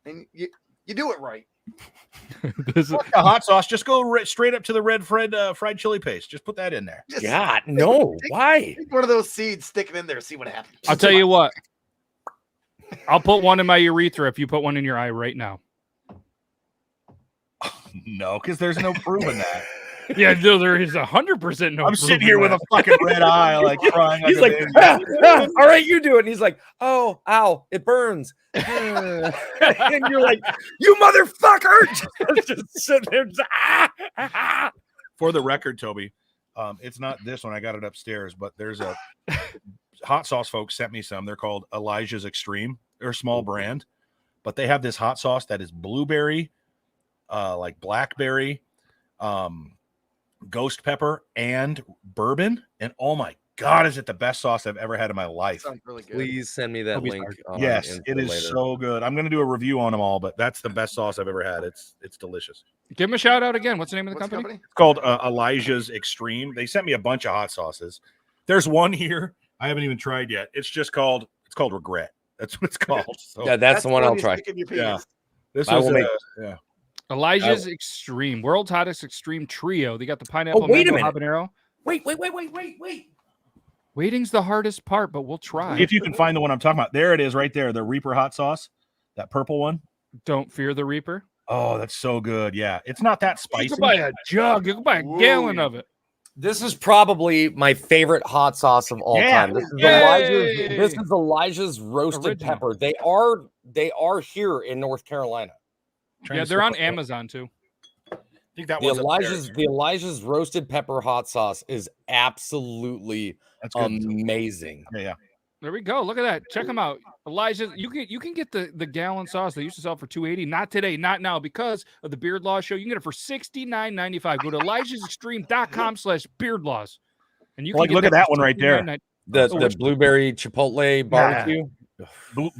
and you do it right. This is, Fuck the hot sauce. Just go straight up to the red fried chili paste. Just put that in there. Just God, no. Why? take one of those seeds, stick it in there, see what happens. I'll tell you what. I'll put one in my urethra if you put one in your eye right now. No, because there's no proving that. Yeah, no, there is 100% no. I'm sitting proof here of with that. a fucking red eye, like crying. He's like, like, a baby. all right, you do it. And he's like, oh, ow, it burns. And you're like, you motherfucker. Just sitting there. Just, For the record, Toby, it's not this one. I got it upstairs, but there's a hot sauce folks sent me some. They're called Elijah's Extreme. They're a small brand, but they have this hot sauce that is blueberry, like blackberry, ghost pepper, and bourbon. And oh my God, is it the best sauce I've ever had in my life? Sounds really good. Please send me that Toby's link. hard. on Yes, info it is later. so good. I'm going to do a review on them all, but that's the best sauce I've ever had. It's delicious. Give him a shout out again. What's the name of the What's the company? It's called Elijah's Extreme. They sent me a bunch of hot sauces. There's one here I haven't even tried yet. It's called Regret. That's what it's called. So Yeah, that's the one I'll you try. stick in your Yeah. penis. this I was will make- yeah. Elijah's Extreme, World's Hottest Extreme Trio. They got the pineapple wait a mango minute. habanero. Wait. Waiting's the hardest part, but we'll try. If you can find the one I'm talking about, there it is, right there. The Reaper hot sauce, that purple one. Don't fear the Reaper. Oh, that's so good. Yeah, it's not that You spicy. can buy a jug. You can buy a gallon of it. This is probably my favorite hot sauce of all Yeah. time. This is Yay! Elijah's roasted Original. pepper. They are here in North Carolina. Trying Yeah, to they're on search up. Amazon too. I think that The was Elijah's roasted pepper hot sauce is absolutely That's good. amazing. Yeah. There we go. Look at that. Check them out. Elijah, you can get the gallon sauce they used to sell for $2.80. Not today, not now, because of the Beard Laws show. You can get it for $69.95. Go to Elijah'sExtreme.com/beardlaws. And you can Like, get look at for that one right there. $69.95. The blueberry chipotle barbecue.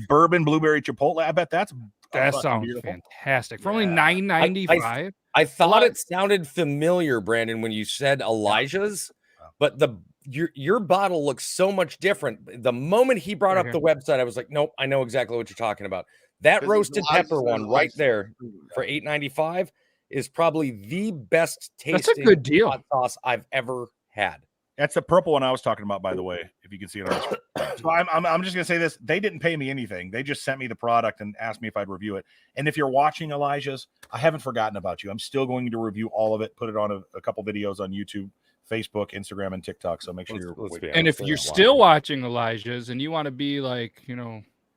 Bourbon blueberry chipotle. I bet that's That fucking sounds beautiful. fantastic. For only Yeah. $9.95. I thought Eli- it sounded familiar, Brandon, when you said Elijah's, but your bottle looks so much different. The moment he brought Right up here. the website, I was like, nope, I know exactly what you're talking about. That This is roasted Elijah's pepper and one right Elijah's. there for $8.95 is probably the best That's a tasting good deal. hot sauce I've ever had. That's the purple one I was talking about, by the way, if you can see it on the screen. So I'm just gonna say this. They didn't pay me anything. They just sent me the product and asked me if I'd review it. And if you're watching Elijah's, I haven't forgotten about you. I'm still going to review all of it, put it on a couple videos on YouTube, Facebook, Instagram, and TikTok. So make sure you're Let's be And honest, if you're they're not still watching Elijah's and you want to be like,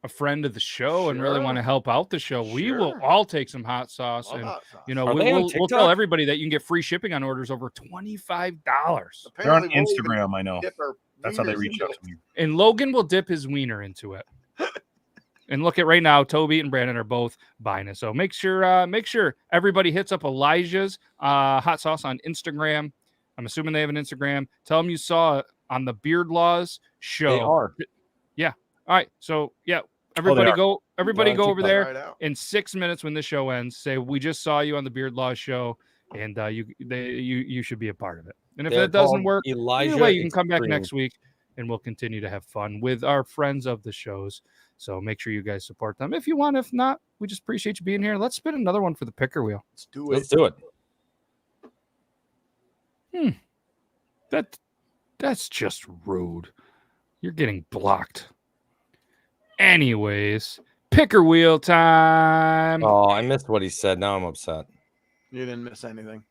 a friend of the show and really Sure. want to help out the show, we will Sure. all take some hot sauce. All And, hot sauce. Are they on we'll tell TikTok? everybody that you can get free shipping on orders over $25. They're on Apparently, we'll even Instagram. I know. dip our That's how they wieners reach into out it. to me. And Logan will dip his wiener into it. And look at right now, Toby and Brandon are both buying it. So make sure everybody hits up Elijah's hot sauce on Instagram. I'm assuming they have an Instagram. Tell them you saw it on the Beard Laws show. They are. All right. So yeah, everybody are. go They're on over TikTok. there Try it out. in 6 minutes when the show ends. Say we just saw you on the Beard Laws show, and you should be a part of it. And if They're that doesn't called work, Elijah either way, you can come back Extreme. next week and we'll continue to have fun with our friends of the shows. So make sure you guys support them if you want. If not, we just appreciate you being here. Let's spin another one for the picker wheel. Let's do it. Let's do it. That's just rude. You're getting blocked. Anyways, picker wheel time. Oh, I missed what he said. Now I'm upset. You didn't miss anything.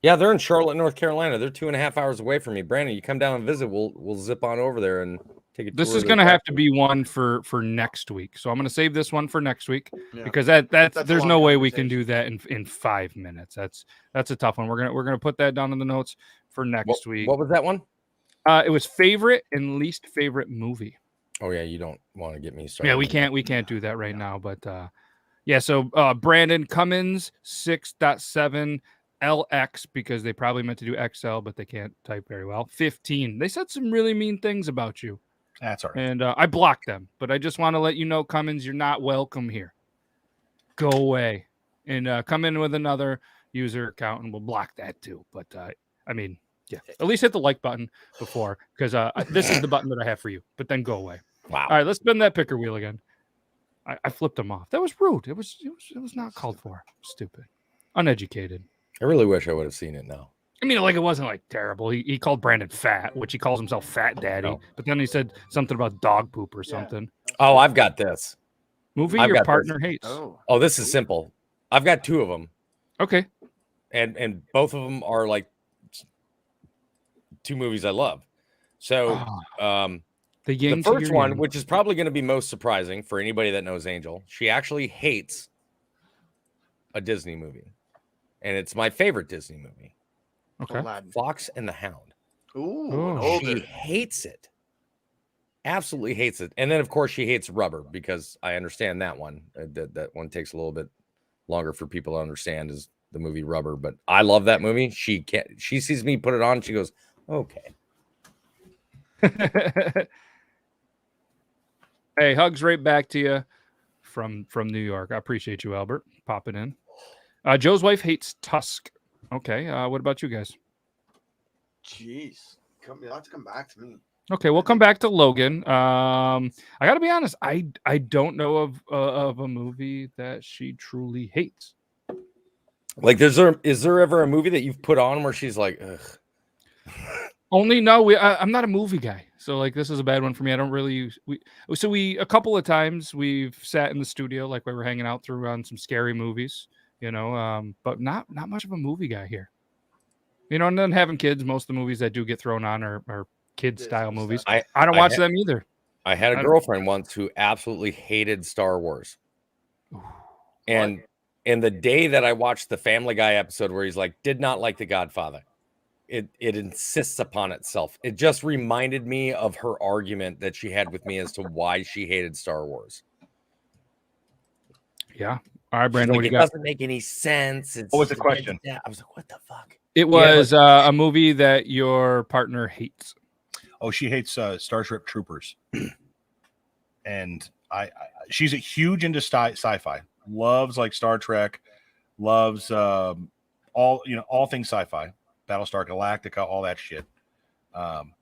Yeah, they're in Charlotte, North Carolina. They're 2.5 hours away from me. Brandon, you come down and visit. We'll zip on over there and take a tour. This is going to have to be one for next week. So I'm going to save this one for next week because that's there's no way we can do that in 5 minutes. That's a tough one. We're gonna put that down in the notes for next week. What was that one? It was favorite and least favorite movie. Oh yeah, you don't want to get me started. Yeah, we can't do that right now. But yeah, so Brandon Cummins 6.7 LX because they probably meant to do XL, but they can't type very well. 15. They said some really mean things about you. That's all right. And I blocked them, but I just want to let you know, Cummins, you're not welcome here. Go away and come in with another user account, and we'll block that too. But I mean, yeah, at least hit the like button before because this is the button that I have for you. But then go away. Wow. All right, let's spin that picker wheel again. I flipped them off. That was rude. It was not called for. Stupid, uneducated. I really wish I would have seen it now. I mean, like, it wasn't like terrible. He called Brandon fat, which he calls himself Fat Daddy. No. But then he said something about dog poop or something. Oh, I've got this. Movie I've your got partner hates. Oh, this is simple. I've got 2 of them, Okay. and both of them are like 2 movies I love. So, the first one, which is probably going to be most surprising for anybody that knows Angel, she actually hates a Disney movie, and it's my favorite Disney movie. Okay. Aladdin. Fox and the Hound. Ooh, She hates it. Absolutely hates it. And then, of course, she hates Rubber because I understand that one. That one takes a little bit longer for people to understand is the movie Rubber. But I love that movie. She can't. She sees me put it on. She goes, okay. Hey, hugs right back to you from New York. I appreciate you, Albert, popping in. Joe's wife hates Tusk. Okay. What about you guys? Jeez, you'll have to come back to me. Okay, we'll come back to Logan. I got to be honest. I don't know of a movie that she truly hates. Like, is there ever a movie that you've put on where she's like, ugh? Only no. I'm not a movie guy, so like this is a bad one for me. I don't really. We a couple of times we've sat in the studio like we were hanging out through on some scary movies, but not much of a movie guy here. And then having kids, most of the movies that do get thrown on are kid style movies. I don't watch them either. I had a girlfriend once who absolutely hated Star Wars. And the day that I watched the Family Guy episode where he's like, did not like The Godfather, it insists upon itself. It just reminded me of her argument that she had with me as to why she hated Star Wars. Yeah. All right, Brandon, like, what do you it got? doesn't make any sense. What was the question? I was like, what the fuck? It was a movie that your partner hates. Oh, she hates Starship Troopers, and she's a huge into sci-fi. Loves like Star Trek, loves all things sci-fi, Battlestar Galactica, all that shit.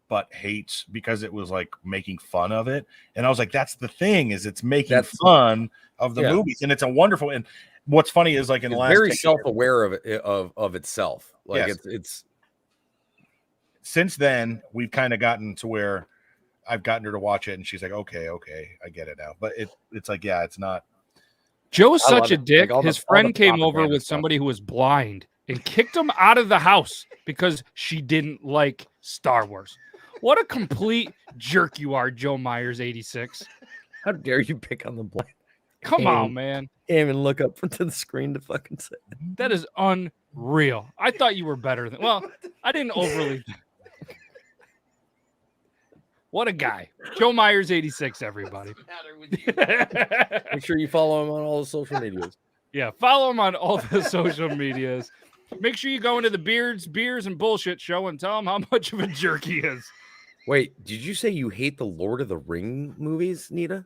But hates because it was like making fun of it, and I was like, that's the thing, is it's making fun of the movies, and it's a wonderful. And what's funny is like in the last very self-aware of it of itself. Like it's since then we've kind of gotten to where I've gotten her to watch it, and she's like, okay, I get it now. But it's like, yeah, it's not. Joe is such a dick. Like his friend came over with somebody who was blind and kicked him out of the house because she didn't like Star Wars. What a complete jerk you are, Joe Myers 86. How dare you pick on the blind? Come on, man. Can't even look up to the screen to fucking say it. That is unreal. I thought you were better than. Well, I didn't overly. What a guy. Joe Myers 86, everybody. Make sure you follow him on all the social medias. Yeah, follow him on all the social medias. Make sure you go into the Beers, and Bullshit show and tell him how much of a jerk he is. Wait, did you say you hate the Lord of the Ring movies, Nita?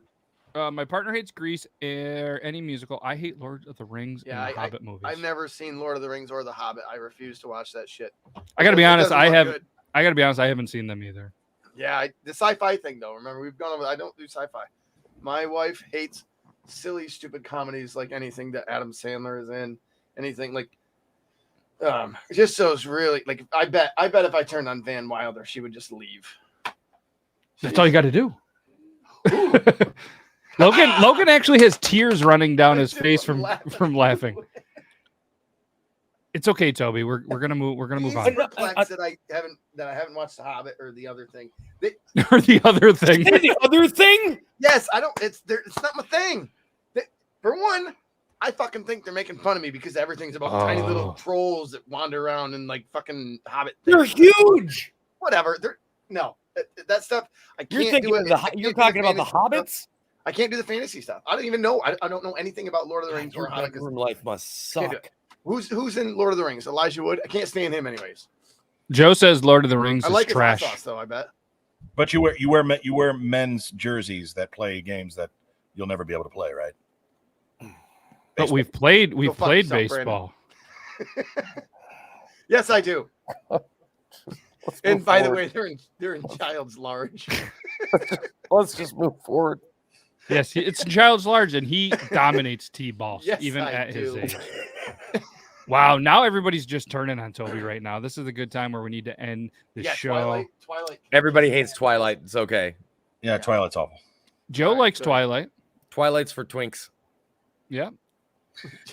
My partner hates Grease or any musical. I hate Lord of the Rings and the Hobbit movies. I've never seen Lord of the Rings or The Hobbit. I refuse to watch that shit. I got to be honest. I I got to be honest, I haven't seen them either. Yeah, the sci-fi thing though. Remember, we've gone over. I don't do sci-fi. My wife hates silly, stupid comedies like anything that Adam Sandler is in. Anything like, just those really like. I bet if I turned on Van Wilder, she would just leave. That's all you got to do. Logan actually has tears running down his face from laughing. It's okay, Toby. We're gonna move. We're gonna move on. Perplexed that I haven't watched The Hobbit or the other thing. Or the other thing. The other thing? Yes, I don't. It's not my thing. For one, I fucking think they're making fun of me because everything's about tiny little trolls that wander around and like fucking Hobbit. They're huge. Whatever. That stuff. I can't do it. You're talking about the Hobbits? I can't do the fantasy stuff. I don't even know. I don't know anything about Lord of the Rings or Hobbit. Your life must suck. Who's in Lord of the Rings? Elijah Wood. I can't stand him anyways. Joe says Lord of the Rings I like is trash. His hot sauce, though. I bet. But you wear men's jerseys that play games that you'll never be able to play, right? But we've played baseball. Yes, I do. And by the way, they're in child's large. Let's just move forward. Yes, it's child's large, and he dominates T-ball, yes, even I at do. his age. Wow, now everybody's just turning on Toby right now. This is a good time where we need to end the show. Twilight. Everybody hates Twilight. It's okay. Yeah, Twilight's awful. Joe likes Twilight. Twilight's for twinks. Yeah.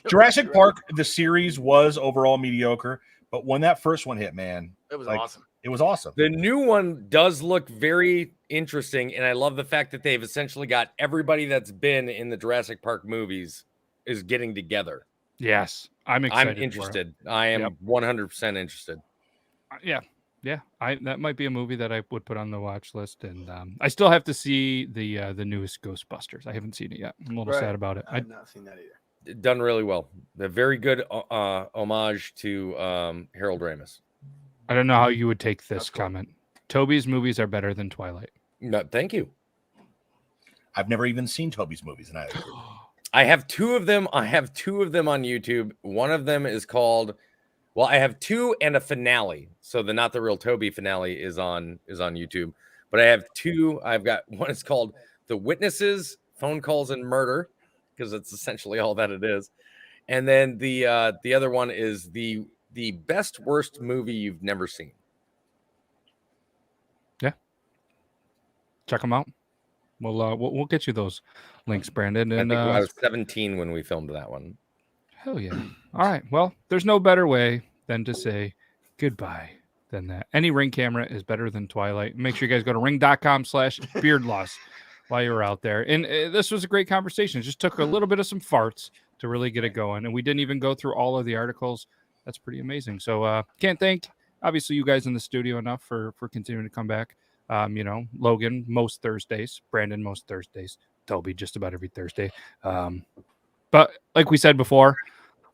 Jurassic Park, the series was overall mediocre, but when that first one hit, man, it was awesome. It was awesome. The new one does look very interesting, and I love the fact that they've essentially got everybody that's been in the Jurassic Park movies is getting together. Yes, I'm excited. I'm interested. I am 100% interested. Yeah. That might be a movie that I would put on the watch list, and I still have to see the newest Ghostbusters. I haven't seen it yet. I'm a little sad about it. I've not seen that either. Done really well. A very good homage to Harold Ramis. I don't know how you would take this comment. Toby's movies are better than Twilight. No, thank you. I've never even seen Toby's movies, and I have two of them. I have two of them on YouTube. One of them is called, well, I have two and a finale. So the Not the Real Toby finale is on YouTube. But I have two. I've got one is called The Witnesses, Phone Calls and Murder, because it's essentially all that it is. And then the other one is the best worst movie you've never seen. Yeah. Check them out. We'll get you those links, Brandon. And I think I was 17 when we filmed that one. Hell yeah. All right. Well, there's no better way than to say goodbye than that. Any Ring camera is better than Twilight. Make sure you guys go to ring.com/beardloss while you're out there. And this was a great conversation. It just took a little bit of some farts to really get it going. And we didn't even go through all of the articles. That's pretty amazing. So can't thank, obviously, you guys in the studio enough for continuing to come back. Logan most Thursdays, Brandon most Thursdays, Toby just about every Thursday. But like we said before,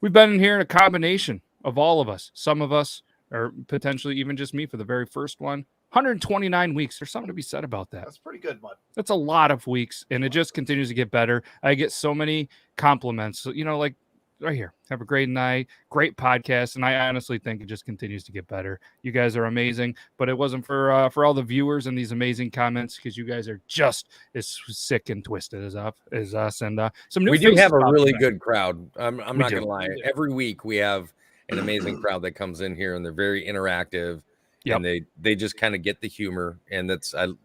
we've been in here in a combination of all of us. Some of us, or potentially even just me for the very first one, 129 weeks. There's something to be said about that. That's pretty good, bud. That's a lot of weeks, and it just continues to get better. I get so many compliments, like right here. Have a great night, great podcast, and I honestly think it just continues to get better. You guys are amazing, but it wasn't for all the viewers and these amazing comments, because you guys are just as sick and twisted as us. And some new. We do have a really good crowd. I'm not gonna lie. Every week we have an amazing crowd that comes in here, and they're very interactive. Yep. And they just kind of get the humor, and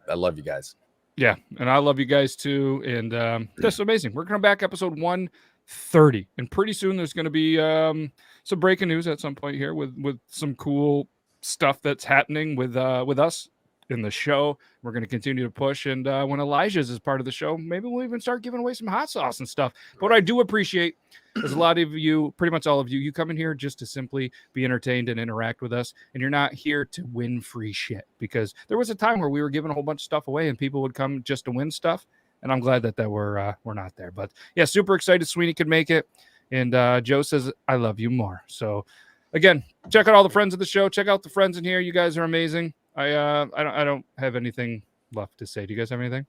I love you guys. Yeah, and I love you guys too, and that's amazing. We're gonna back episode 130, and pretty soon there's gonna be some breaking news at some point here with some cool stuff that's happening with us in the show. We're gonna continue to push, and when Elijah's is part of the show, maybe we'll even start giving away some hot sauce and stuff. But what I do appreciate is a lot of you, pretty much all of you come in here just to simply be entertained and interact with us, and you're not here to win free shit, because there was a time where we were giving a whole bunch of stuff away and people would come just to win stuff, and I'm glad that we're not there. But yeah, super excited Sweeney could make it, and Joe says I love you more. So again, check out all the friends of the show, check out the friends in here. You guys are amazing. I don't have anything left to say. Do you guys have anything?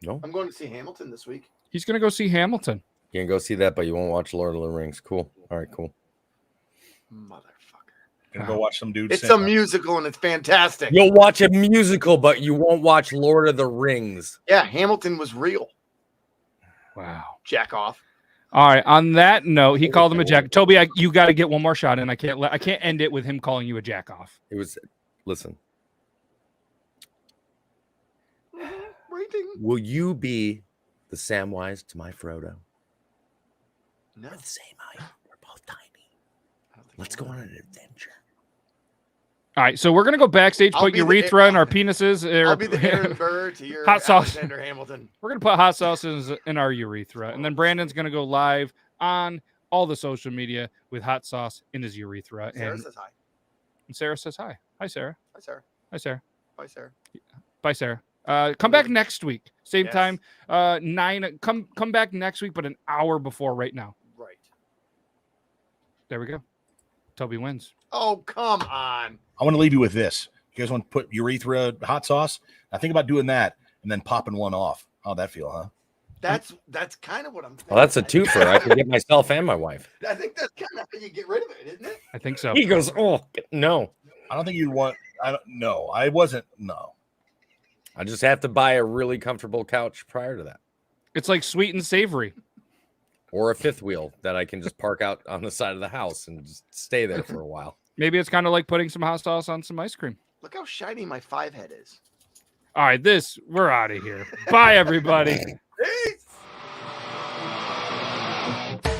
No. I'm going to see Hamilton this week. He's gonna go see Hamilton. You can go see that, but you won't watch Lord of the Rings. Cool. All right, cool. Motherfucker. Gonna go watch some dudes. It's sing, a huh? musical and it's fantastic. You'll watch a musical, but you won't watch Lord of the Rings. Yeah, Hamilton was real. Wow. Jack off. All right. On that note, he called him a jack. Toby, you got to get one more shot in. I can't end it with him calling you a jack off. It was. Listen. Rating. Will you be the Samwise to my Frodo? No. We're the same height. We're both tiny. Let's go on an adventure. All right. So we're gonna go backstage, I'll put be the- urethra in our penises. I'll be the Aaron Burr to your Hot sauce. Alexander Hamilton. We're gonna put hot sauces in our urethra, and then Brandon's gonna go live on all the social media with hot sauce in his urethra. Sarah And says hi. Sarah says hi. Hi, Sarah. Hi, Sarah. Hi, Sarah. Bye, Sarah. Bye, Sarah. Come back next week, same Yes. time. 9. Come back next week, but an hour before right now. Right. There we go. Toby wins. Oh, come on. I want to leave you with this. You guys want to put urethra hot sauce? Now think about doing that and then popping one off. How'd that feel, huh? That's kind of what I'm thinking. Well, that's a twofer. I can get myself and my wife. I think that's kind of how you get rid of it, isn't it? I think so. He goes, oh no. I don't think you'd want. I don't. No, I wasn't. No. I just have to buy a really comfortable couch prior to that, It's like sweet and savory. or a fifth wheel that I can just park out on the side of the house and just stay there for a while. Maybe it's kind of like putting some hot sauce on some ice cream. Look how shiny my 5 head is. All right, we're out of here. Bye, everybody. Peace.